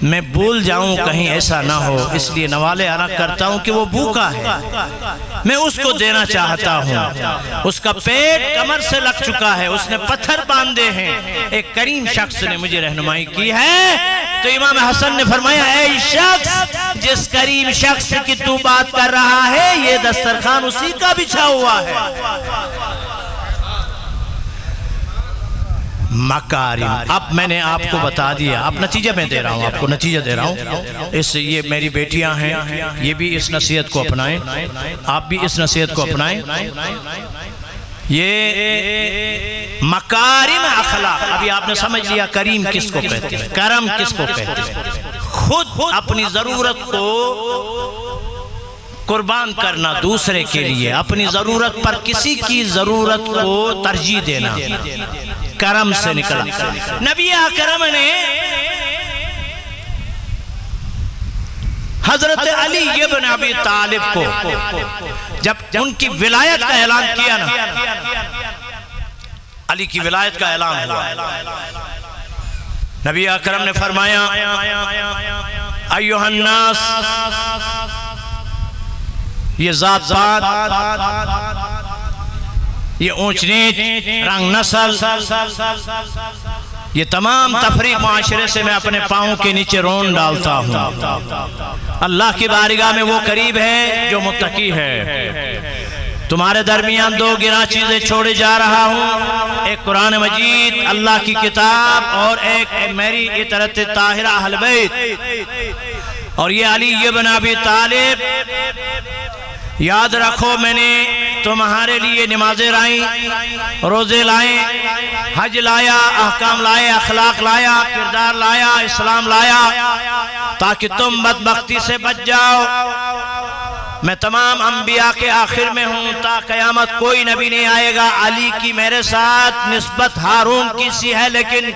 میں بھول جاؤں کہیں ایسا نہ ہو، اس لیے نوالے الگ کرتا ہوں کہ وہ بھوکا ہے، میں اس کو دینا چاہتا ہوں۔ اس کا پیٹ کمر سے لگ چکا ہے، اس نے پتھر باندھے ہیں، ایک کریم شخص نے مجھے رہنمائی کی ہے۔ تو امام حسن نے فرمایا اے شخص، جس کریم شخص کی تو بات کر رہا ہے، یہ دسترخوان اسی کا بچھا ہوا ہے۔ مکارم۔ اب میں نے آپ کو بتا دیا، اب نتیجہ میں دے رہا ہوں، آپ کو نتیجہ دے رہا ہوں۔ یہ میری بیٹیاں ہیں، یہ بھی اس نصیحت کو اپنائیں، آپ بھی اس نصیحت کو اپنائیں۔ یہ مکارم اخلاق، ابھی آپ نے سمجھ لیا کریم کس کو کہتے ہیں، کرم کس کو کہتے ہیں۔ خود اپنی ضرورت کو قربان کرنا دوسرے کے لیے، اپنی ضرورت پر کسی کی ضرورت کو ترجیح دینا، کرم سے نکلا۔ نبی اکرم نے حضرت علی ابن ابی طالب کو جب ان کی ولایت کا اعلان کیا نا، علی کی ولایت کا اعلان ہوا، نبی اکرم نے فرمایا ایھا الناس، یہ ذات پات، یہ اونچ نیچ، رنگ نسل، یہ تمام تفریق معاشرے سے میں اپنے پاؤں کے نیچے رون ڈالتا ہوں۔ اللہ کی بارگاہ میں وہ قریب ہے جو متقی ہے۔ تمہارے درمیان دو گراں چیزیں چھوڑے جا رہا ہوں، ایک قرآن مجید اللہ کی کتاب، اور ایک میری اطرت طاہرہ اہل بیت، اور یہ علی ابن ابی طالب۔ یاد رکھو میں نے تمہارے لیے نمازیں لائیں، روزے لائیں، حج لایا، احکام لائے، اخلاق لایا، کردار لایا، اسلام لایا، تاکہ تم بدبختی سے بچ جاؤ۔ میں تمام انبیاء کے آخر میں ہوں، تا قیامت کوئی نبی نہیں آئے گا۔ علی کی میرے ساتھ نسبت ہارون کی سی ہے، لیکن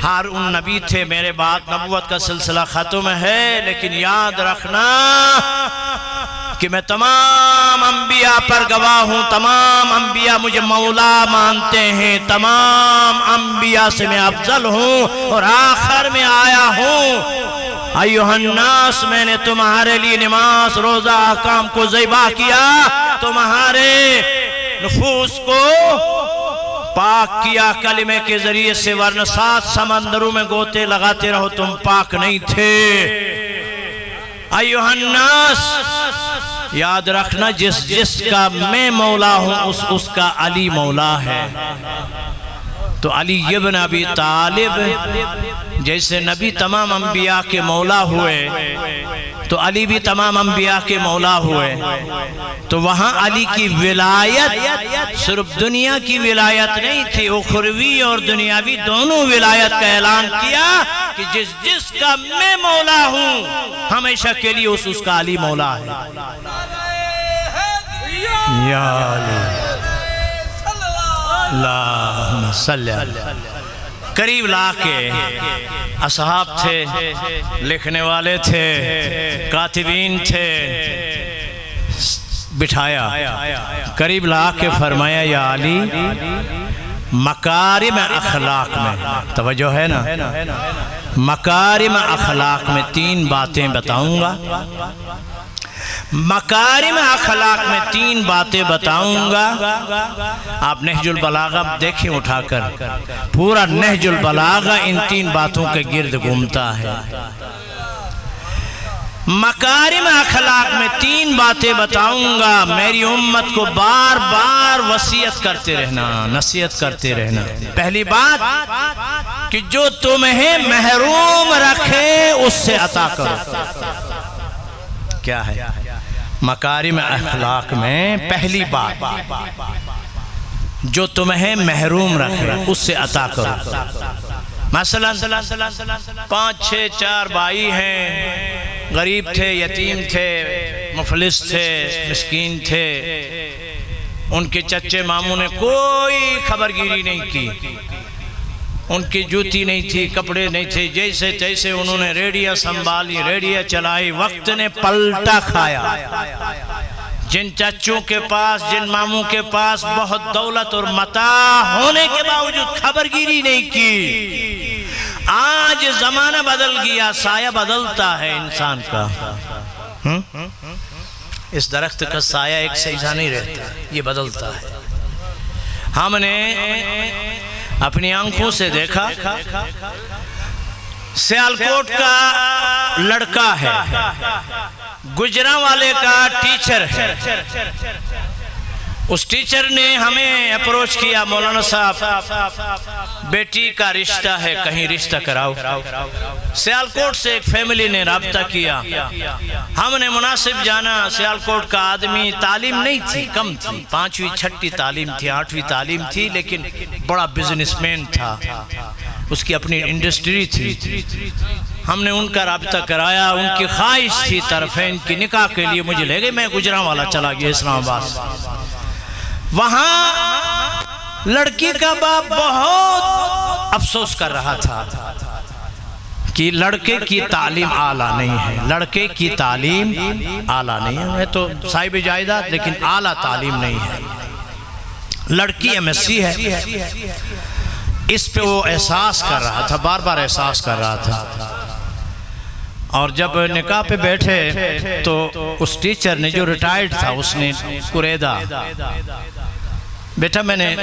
ہارون نبی تھے، میرے بعد نبوت کا سلسلہ ختم ہے، لیکن یاد رکھنا کہ میں تمام انبیاء پر گواہ ہوں، تمام انبیاء مجھے مولا مانتے ہیں، تمام انبیاء سے میں افضل ہوں اور آخر میں آیا ہوں۔ ایھا الناس، میں نے تمہارے لیے نماز، روزہ، احکام کو ذبح کیا، تمہارے نفوس کو پاک کیا کلمے کے ذریعے سے، ورنہ 7 سمندروں میں گوتے لگاتے رہو تم پاک نہیں تھے۔ ایھا الناس، یاد رکھنا جس کا میں مولا ہوں اس کا علی مولا ہے۔ تو علی ابن ابی طالب جیسے نبی تمام انبیاء کے مولا ہوئے، تو علی بھی تمام انبیاء کے مولا ہوئے۔ تو وہاں علی کی ولایت صرف دنیا کی ولایت نہیں تھی، اخروی اور دنیاوی دونوں ولایت کا اعلان کیا کہ جس کا میں مولا ہوں ہمیشہ کے لیے اس کا علی مولا ہے۔ یا علی اللہم صلی اللہ۔ قریب لا کے اصحاب تھے، لکھنے والے تھے، کاتبین تھے، بٹھایا، قریب لا کے فرمایا یا علی، مکارم اخلاق میں، توجہ ہے نا، مکارم اخلاق میں 3 باتیں بتاؤں گا، مکارم اخلاق میں 3 باتیں بتاؤں گا۔ آپ نہج البلاغہ دیکھیں اٹھا کر، پورا نہج البلاغہ ان 3 باتوں کے گرد گھومتا ہے۔ مکارم اخلاق میں 3 باتیں بتاؤں گا، میری امت کو بار بار وصیت کرتے رہنا، نصیحت کرتے رہنا۔ پہلی بات کہ جو تمہیں محروم رکھے اس سے عطا کرو۔ کیا ہے؟ مکارم اخلاق میں پہلی بات، جو تمہیں محروم رکھے اس سے عطا کرو۔ مثلا 5 6 4 بھائی ہیں، غریب تھے، یتیم تھے، مفلس تھے، مسکین تھے، ان کے چچے ماموں نے کوئی خبرگیری نہیں کی، ان کی جوتی نہیں تھی، کپڑے نہیں تھے، جیسے تیسے انہوں نے ریڈیا سنبھالی، ریڈیا چلائی، وقت نے پلٹا کھایا۔ جن چچوں کے پاس، جن ماموں کے پاس بہت دولت اور متاع ہونے کے باوجود خبرگیری نہیں کی، آج زمانہ بدل گیا، سایہ بدلتا ہے انسان کا۔ اس درخت کا سایہ ایک سیدھا نہیں رہتا، یہ بدلتا ہے۔ ہم نے اپنی آنکھوں سے دیکھا، سیالکوٹ کا لڑکا ہے، گجرانوالے کا ٹیچر ہے، اس ٹیچر نے ہمیں اپروچ کیا، مولانا صاحب بیٹی کا رشتہ ہے، کہیں رشتہ کراؤ۔ سیالکوٹ سے ایک فیملی نے رابطہ کیا، ہم نے مناسب جانا۔ سیالکوٹ کا آدمی، تعلیم نہیں تھی، کم تھی، 5ویں 6ٹی تعلیم تھی، 8ویں تعلیم تھی، لیکن بڑا بزنس مین تھا، اس کی اپنی انڈسٹری تھی۔ ہم نے ان کا رابطہ کرایا، ان کی خواہش تھی طرفین کی نکاح کے لیے مجھے لے گئے، میں گجرانوالا چلا گیا اسلام آباد۔ وہاں لڑکی کا باپ بہت افسوس کر رہا تھا کہ لڑکے کی تعلیم اعلیٰ نہیں ہے، لڑکے کی تعلیم اعلیٰ نہیں ہے، میں تو صاحب جائیداد لیکن اعلیٰ تعلیم نہیں ہے، لڑکی MSc ہے۔ اس پہ وہ احساس کر رہا تھا، بار بار احساس کر رہا تھا۔ اور جب نکاح پہ بیٹھے تو اس ٹیچر نے، جو ریٹائرڈ تھا، اس نے قریدہ، بیٹا میں نے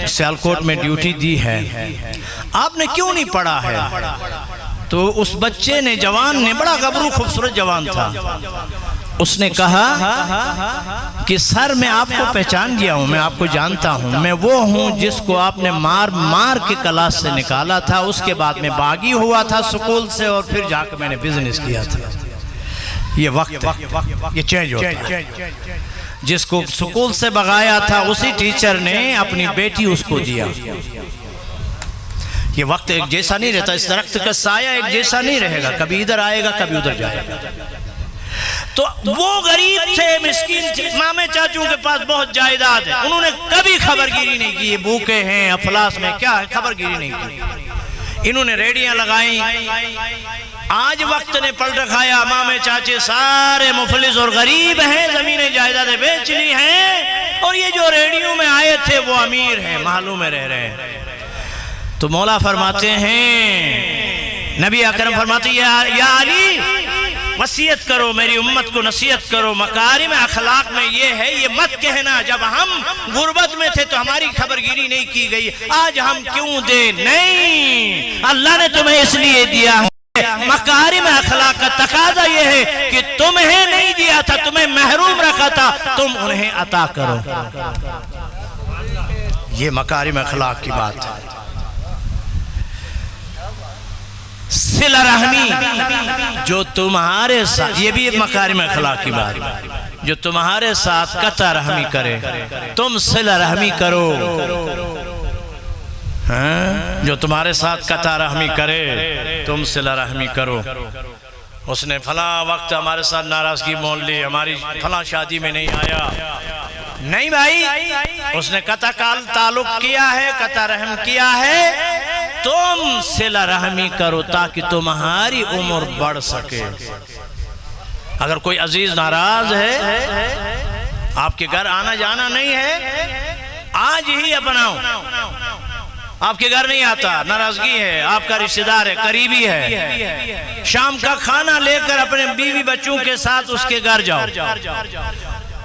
سیالکوٹ میں ڈیوٹی دی ہے، آپ نے کیوں نہیں پڑھا ہے؟ تو اس بچے نے، جوان نے، بڑا گبرو خوبصورت جوان تھا، اس نے کہا کہ سر میں آپ کو پہچان گیا ہوں، میں آپ کو جانتا ہوں، میں وہ ہوں جس کو آپ نے مار کے کلاس سے نکالا تھا، اس کے بعد میں باغی ہوا تھا سکول سے، اور پھر جا کے میں نے بزنس کیا تھا۔ یہ وقت ہے، یہ چینج ہوتا ہے۔ جس کو سکول سے بغایا تھا اسی ٹیچر نے اپنی بیٹی اس کو دیا۔ یہ وقت ایک جیسا نہیں رہتا، اس درخت کا سایہ ایک جیسا نہیں رہے گا، کبھی ادھر آئے گا کبھی ادھر جائے گا۔ تو وہ غریب تھے، مسکین تھے، مامے چاچوں کے پاس بہت جائیداد ہے، انہوں نے کبھی خبرگیری نہیں کی، یہ بھوکے ہیں، افلاس میں کیا ہے، خبرگیری نہیں کی۔ انہوں نے ریڈیاں لگائیں، آج وقت نے پلٹ کھایا، مامے چاچے سارے مفلس اور غریب ہیں، زمینیں جائیدادیں بیچ لی ہیں، اور یہ جو ریڈیو میں آئے تھے وہ امیر ہیں، محلوں میں رہ رہے ہیں۔ تو مولا فرماتے ہیں، نبی اکرم فرماتے ہیں، یا علی وصیت کرو، میری امت کو نصیحت کرو۔ مکارم اخلاق میں یہ ہے، یہ مت کہنا جب ہم غربت میں تھے تو ہماری خبرگیری نہیں کی گئی، آج ہم کیوں دیں؟ نہیں، اللہ نے تمہیں اس لیے دیا ہے۔ مکارم اخلاق کا تقاضا یہ ہے کہ تمہیں نہیں دیا تھا، تمہیں محروم رکھا تھا، تم انہیں عطا کرو۔ یہ مکارم اخلاق کی بات ہے۔ صلہ رحمی، جو تمہارے ساتھ، یہ بھی مکارم اخلاق کی بات ہے، جو تمہارے ساتھ قطع رحمی کرے تم صلہ رحمی کرو، جو تمہارے ساتھ قطع رحمی کرے تم صلہ رحمی کرو۔ اس نے فلاں وقت ہمارے ساتھ ناراضگی مول لی، ہماری فلاں شادی میں نہیں آیا، نہیں بھائی، اس نے قطع تعلق کیا ہے، قطع رحم کیا ہے، تم صلہ رحمی کرو تاکہ تمہاری عمر بڑھ سکے۔ اگر کوئی عزیز ناراض ہے، آپ کے گھر آنا جانا نہیں ہے، آج ہی اپناؤ، آپ کے گھر نہیں آتا، ناراضگی ہے، آپ کا رشتہ دار ہے، قریبی ہے، شام کا کھانا لے کر اپنے بیوی بچوں کے ساتھ اس کے گھر جاؤ۔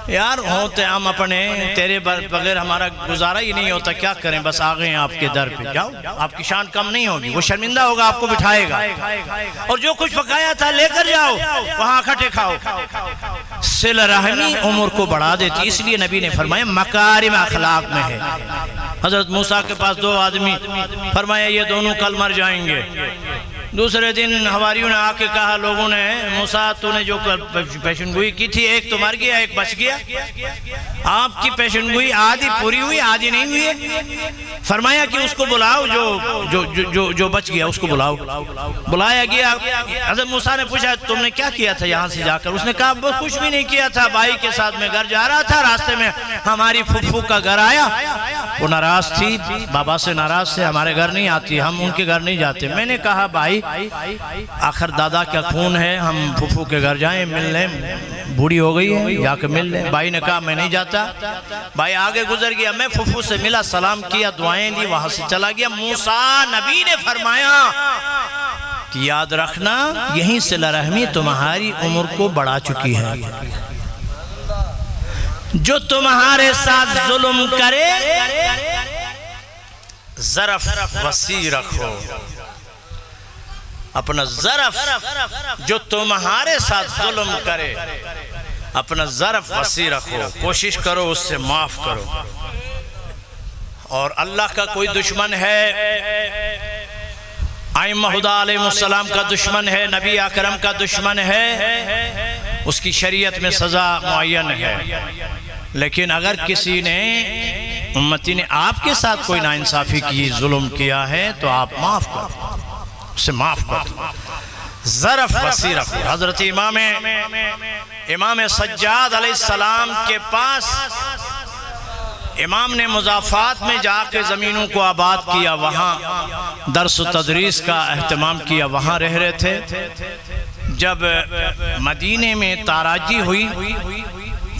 یار ہوتے ہم اپنے، تیرے بغیر ہمارا گزارا ہی نہیں ہوتا، کیا کریں، بس آ گئے آپ کے در پہ، جاؤ، آپ کی شان کم نہیں ہوگی، وہ شرمندہ ہوگا، آپ کو بٹھائے گا، اور جو کچھ پکایا تھا لے کر جاؤ، وہاں اکٹھے کھاؤ۔ صلہ رحمی عمر کو بڑھا دیتی، اس لیے نبی نے فرمایا مکارم اخلاق میں ہے۔ حضرت موسیٰ کے پاس دو آدمی، فرمایا یہ دونوں کل مر جائیں گے۔ دوسرے دن حواریوں نے آ کے کہا لوگوں نے، موسیٰ تو نے جو پیشن گوئی کی تھی، ایک تو مر گیا ایک بچ گیا، آپ کی پیشن گوئی آدھی پوری ہوئی آدھی نہیں ہوئی۔ فرمایا کہ اس کو بلاؤ، جو بچ گیا اس کو بلاؤ۔ بلایا گیا، حضرت موسیٰ نے پوچھا تم نے کیا کیا تھا یہاں سے جا کر؟ اس نے کہا کچھ بھی نہیں کیا تھا، بھائی کے ساتھ میں گھر جا رہا تھا، راستے میں ہماری پھپھو کا گھر آیا، وہ ناراض تھی، بابا سے ناراض تھے، ہمارے گھر نہیں آتی، ہم ان کے گھر نہیں جاتے۔ میں نے کہا بھائی آخر دادا کا خون ہے، ہم پھپھو کے گھر جائیں، مل لیں، بوڑھی ہو گئی ہے، جا کے مل لیں۔ بھائی نے کہا میں نہیں جاتا۔ بھائی آگے گزر گیا، میں پھپھو سے ملا، سلام کیا، دعائیں دی، وہاں سے چلا گیا۔ موسیٰ نبی نے فرمایا کہ یاد رکھنا یہیں صلہ رحمی تمہاری عمر کو بڑھا چکی ہے۔ جو تمہارے ساتھ ظلم کرے ظرف وسیع رکھو، اپنا ظرف، جو تمہارے ساتھ ظلم کرے اپنا ظرف وسیع رکھو، کوشش کرو اس سے معاف کرو۔ اور اللہ کا کوئی دشمن ہے، ائمہ خدا علیہ السلام کا دشمن ہے، نبی اکرم کا دشمن ہے، اس کی شریعت میں سزا معین ہے۔ لیکن اگر کسی نے، امتی نے آپ کے ساتھ کوئی ناانصافی کی، ظلم کیا ہے، تو آپ معاف کرو، اسے معاف کرو، ظرف وسیع رکھو۔ حضرت امام سجاد علیہ السلام کے پاس امام نے مضافات میں جا کے زمینوں کو آباد کیا، وہاں درس و تدریس کا اہتمام کیا، وہاں رہ رہے تھے۔ جب مدینے میں تاراجی ہوئی،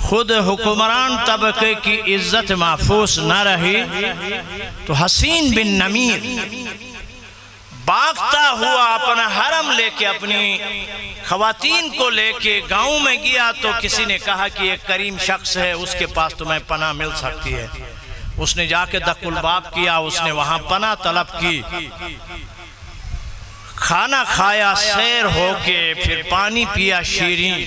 خود حکمران طبقے کی عزت محفوظ نہ رہی، تو حسین بن نمیر باغتا ہوا اپنا حرم لے کے، اپنی خواتین کو لے کے گاؤں میں گیا، تو کسی نے کہا کہ ایک کریم شخص ہے، اس کے پاس تمہیں پناہ مل سکتی ہے۔ اس نے جا کے دق الباب کیا، اس نے وہاں پناہ طلب کی، کھانا کھایا سیر ہو کے، پھر پانی پیا شیریں،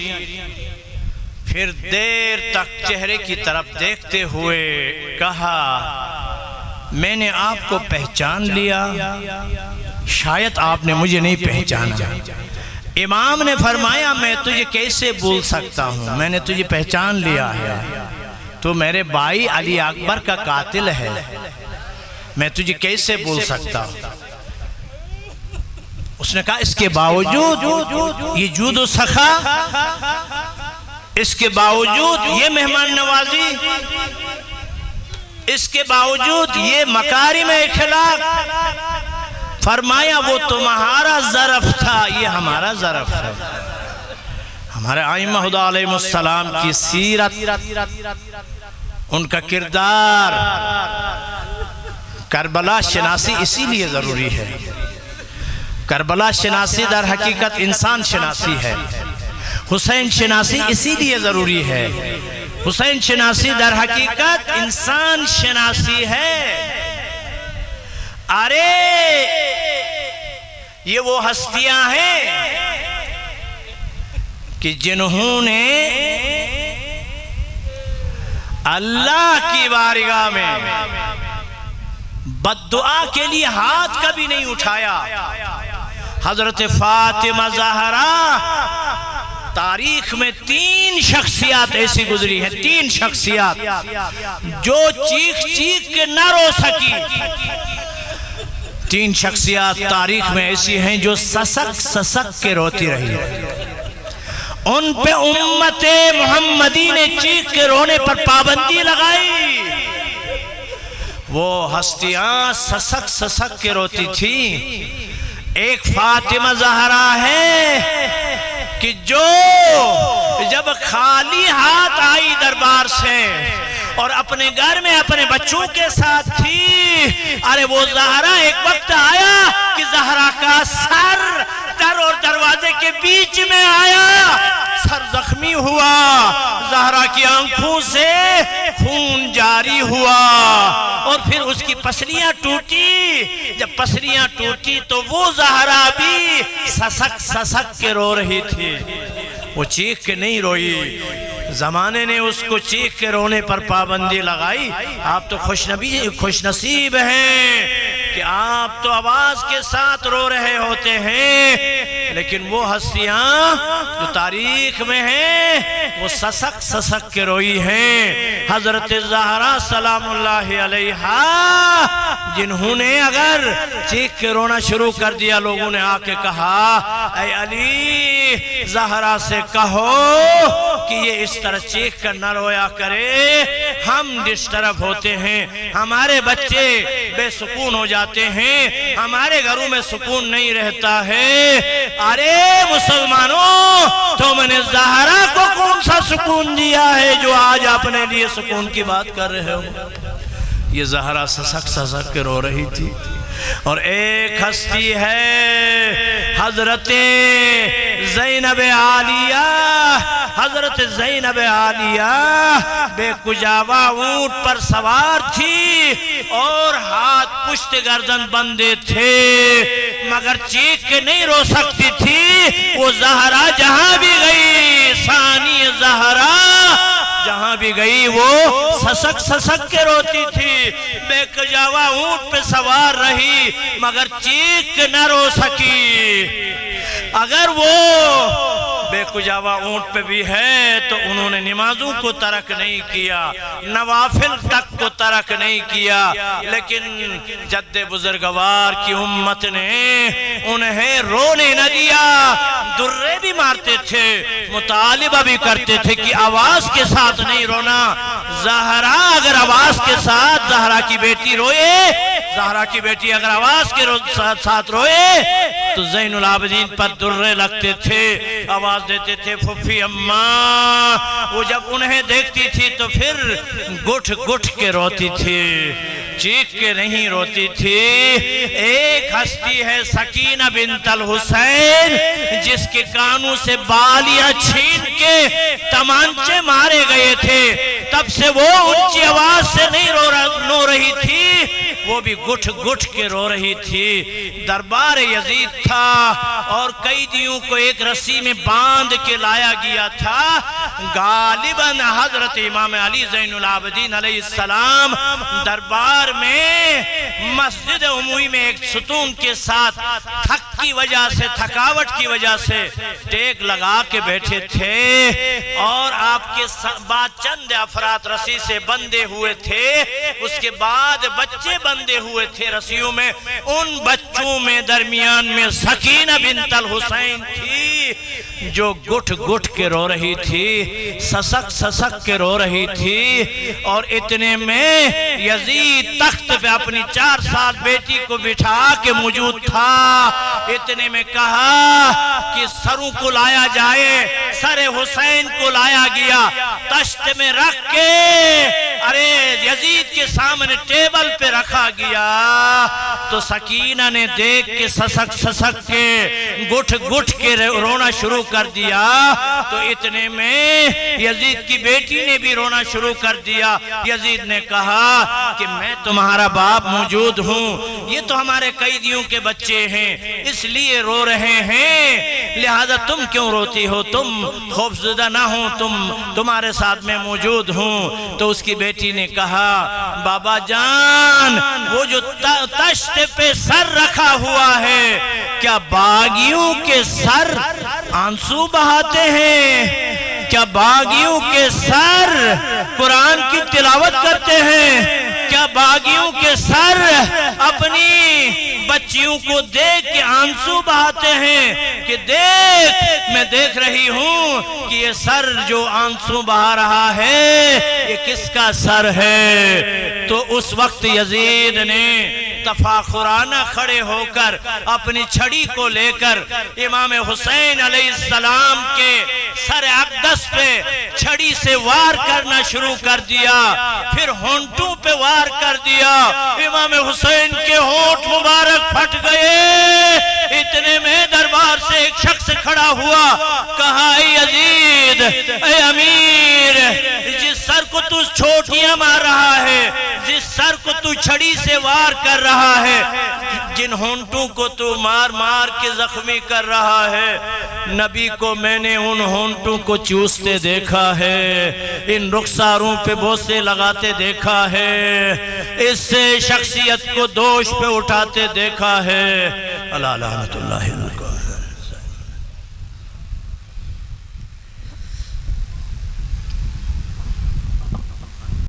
پھر دیر تک چہرے کی طرف دیکھتے ہوئے کہا میں نے آپ کو پہچان لیا، شاید آپ نے مجھے نہیں پہچانا۔ امام نے فرمایا میں تجھے کیسے بھول سکتا ہوں، میں نے تجھے پہچان لیا ہے، تو میرے بھائی علی اکبر کا قاتل ہے، میں تجھے کیسے بھول سکتا ہوں۔ اس نے کہا اس کے باوجود یہ جود و سخا، اس کے باوجود یہ مہمان نوازی، اس کے باوجود یہ مکارم اخلاق، فرمایا وہ تمہارا ظرف تھا، یہ ہمارا ظرف ہے۔ ہمارے ائمہ خدا علیہ السلام کی سیرت، ان کا کردار، کربلا شناسی اسی لیے ضروری ہے۔ کربلا شناسی در حقیقت انسان شناسی ہے، حسین شناسی اسی لیے ضروری ہے، حسین شناسی در حقیقت انسان شناسی ہے۔ ارے یہ وہ ہستیاں ہیں کہ جنہوں نے اللہ کی بارگاہ میں بد دعا کے لیے ہاتھ کبھی نہیں اٹھایا۔ حضرت فاطمہ زہرا، تاریخ میں 3 شخصیات ایسی گزری ہیں، 3 شخصیات جو چیخ چیخ کے نہ رو سکی، 3 شخصیات تاریخ میں ایسی ہیں جو سسک سسک کے روتی رہی، ان پہ امت محمدی نے چیخ کے رونے پر پابندی لگائی۔ وہ ہستیاں سسک سسک کے روتی تھی۔ ایک فاطمہ زہرا ہے کہ جو جب خالی ہاتھ آئی دربار سے، اور اپنے گھر میں اپنے بچوں کے ساتھ تھی۔ ارے وہ زہرا ایک وقت آیا کہ زہرا کا سر در اور دروازے کے بیچ میں آیا، سر زخمی ہوا، زہرا کی آنکھوں سے خون جاری ہوا، اور پھر اس کی پسلیاں ٹوٹی۔ جب پسلیاں ٹوٹی تو وہ زہرا بھی سسک سسک کے رو رہی تھی، وہ چیخ کے نہیں روئی۔ زمانے نے اس کو چیخ کے رونے پر پابندی لگائی۔ آپ تو خوش نصیب ہیں کہ آپ تو آواز کے ساتھ رو رہے ہوتے ہیں، لیکن وہ ہستیاں جو تاریخ میں ہیں وہ سسک سسک کے روئی ہیں۔ حضرت زہرا سلام اللہ علیہا، جنہوں نے اگر چیخ کے رونا شروع کر دیا، لوگوں نے آ کے کہا اے علی زہرا سے کہو کہ یہ اس طرح چیخ کر نہ رویا کرے، ہم ڈسٹرب ہوتے ہیں، ہمارے بچے بے سکون ہو جاتے ہیں، ہمارے گھروں میں سکون نہیں رہتا ہے۔ ارے مسلمانوں، تم نے زہرا کو کون سا سکون دیا ہے جو آج اپنے لیے سکون کی بات کر رہے ہو؟ یہ زہرا سسک سسک کے رو رہی تھی۔ اور ایک ہستی ہے حضرت زینب عالیہ، حضرت زینب عالیہ بے کجاوا اونٹ پر سوار تھی اور ہاتھ پشت گردن بندے تھے، مگر چیخ کے نہیں رو سکتی تھی۔ وہ زہرا جہاں بھی گئی، ثانی زہرا جہاں بھی گئی وہ سسک سسک کے روتی تھی، بے کجاوا اونٹ پہ سوار رہی مگر چیخ نہ رو سکی۔ اگر وہ بے کجاوا اونٹ پہ بھی ہے تو انہوں نے نمازوں کو ترک نہیں کیا، نوافل تک کو ترک نہیں کیا، لیکن جد بزرگوار کی امت نے انہیں رونے نہ دیا۔ درے بھی مارتے تھے، مطالبہ بھی کرتے تھے کہ آواز کے ساتھ نہیں رونا۔ زہرا اگر آواز کے ساتھ، زہرا کی بیٹی روئے، زہرا کی بیٹی اگر آواز کے ساتھ روئے تو زین العابدین پر درے لگتے تھے، آواز دیتے تھے پھوپھی اماں۔ وہ جب انہیں دیکھتی تھی تو پھر گٹھ گٹھ کے روتی تھی، چیخ کے نہیں روتی تھی۔ ایک ہستی ہے سکینہ بنت الحسین، جس کے کانوں سے بالیاں چھین کے تمانچے مارے گئے تھے، تب سے وہ اونچی آواز سے نہیں رو رہی تھی، وہ بھی گٹھ گٹھ کے رو رہی تھی۔ دربار یزید تھا اور قیدیوں کو ایک رسی میں باندھ کے لایا گیا تھا۔ غالباً حضرت امام علی زین العابدین علیہ السلام دربار میں مسجد عمومی میں ایک ستون کے ساتھ تھک کی وجہ سے، تھکاوٹ کی وجہ سے ٹیک لگا کے بیٹھے تھے، اور آپ کے بعد چند افراد رسی سے بندے ہوئے تھے، اس کے بعد بچے بندے ہوئے تھے رسیوں میں۔ ان بچوں میں درمیان میں سکینہ بنت الحسین تھی جو گٹھ گٹھ کے رو رہی تھی، سسک سسک کے رو رہی تھی۔ اور اتنے میں یزید تخت پہ اپنی 4 سال بیٹی کو بٹھا کے موجود تھا۔ اتنے میں کہا کہ سروں کو لایا جائے، سر حسین کو لایا گیا، تشت میں رکھ کے ارے یزید کے سامنے ٹیبل پہ رکھا گیا تو سکینہ نے دیکھ کے سسک سسک کے گٹھ گٹھ کے رونا شروع کر دیا۔ تو اتنے میں یزید کی بیٹی نے بھی رونا شروع کر دیا۔ یزید نے کہا کہ میں تمہارا باپ موجود ہوں، یہ تو ہمارے قیدیوں کے بچے ہیں اس لیے رو رہے ہیں، لہذا تم کیوں روتی ہو؟ تم خوفزدہ نہ ہو، تمہارے ساتھ میں موجود ہوں۔ تو اس کی بیٹی نے کہا بابا جان، وہ جو تشت پہ سر رکھا ہوا ہے، کیا باغیوں کے سر آنسو بہاتے ہیں؟ کیا باغیوں کے سر قرآن کی تلاوت کرتے ہیں؟ کیا باغیوں کے سر اپنی بچیوں کو دیکھ کے آنسو بہاتے ہیں کہ دیکھ میں دیکھ رہی ہوں کہ یہ سر جو آنسو بہا رہا ہے یہ کس کا سر ہے؟ تو اس وقت یزید نے تفاخرانہ کھڑے ہو کر اپنی چھڑی کو لے کر امام حسین علیہ السلام کے سر اقدس پہ چھڑی سے وار کرنا شروع کر دیا، پھر ہونٹوں پہ وار کر دیا۔ امام حسین کے ہونٹ مبارک پھٹ گئے۔ اتنے میں دربار سے ایک شخص کھڑا ہوا، کہا اے یزید، اے امیر، جس سر کو تو چھوٹیاں مار رہا ہے، جس سر کو تو چھڑی سے وار کر رہا ہے، جن ہونٹوں کو تو مار مار کے زخمی کر رہا ہے، نبی کو میں نے ان ہونٹوں کو چوستے دیکھا ہے، ان رخساروں پہ بوسے لگاتے دیکھا ہے، اس سے شخصیت کو دوش پہ اٹھاتے دیکھا ہے۔ اللہ لعنت اللہ علیہ۔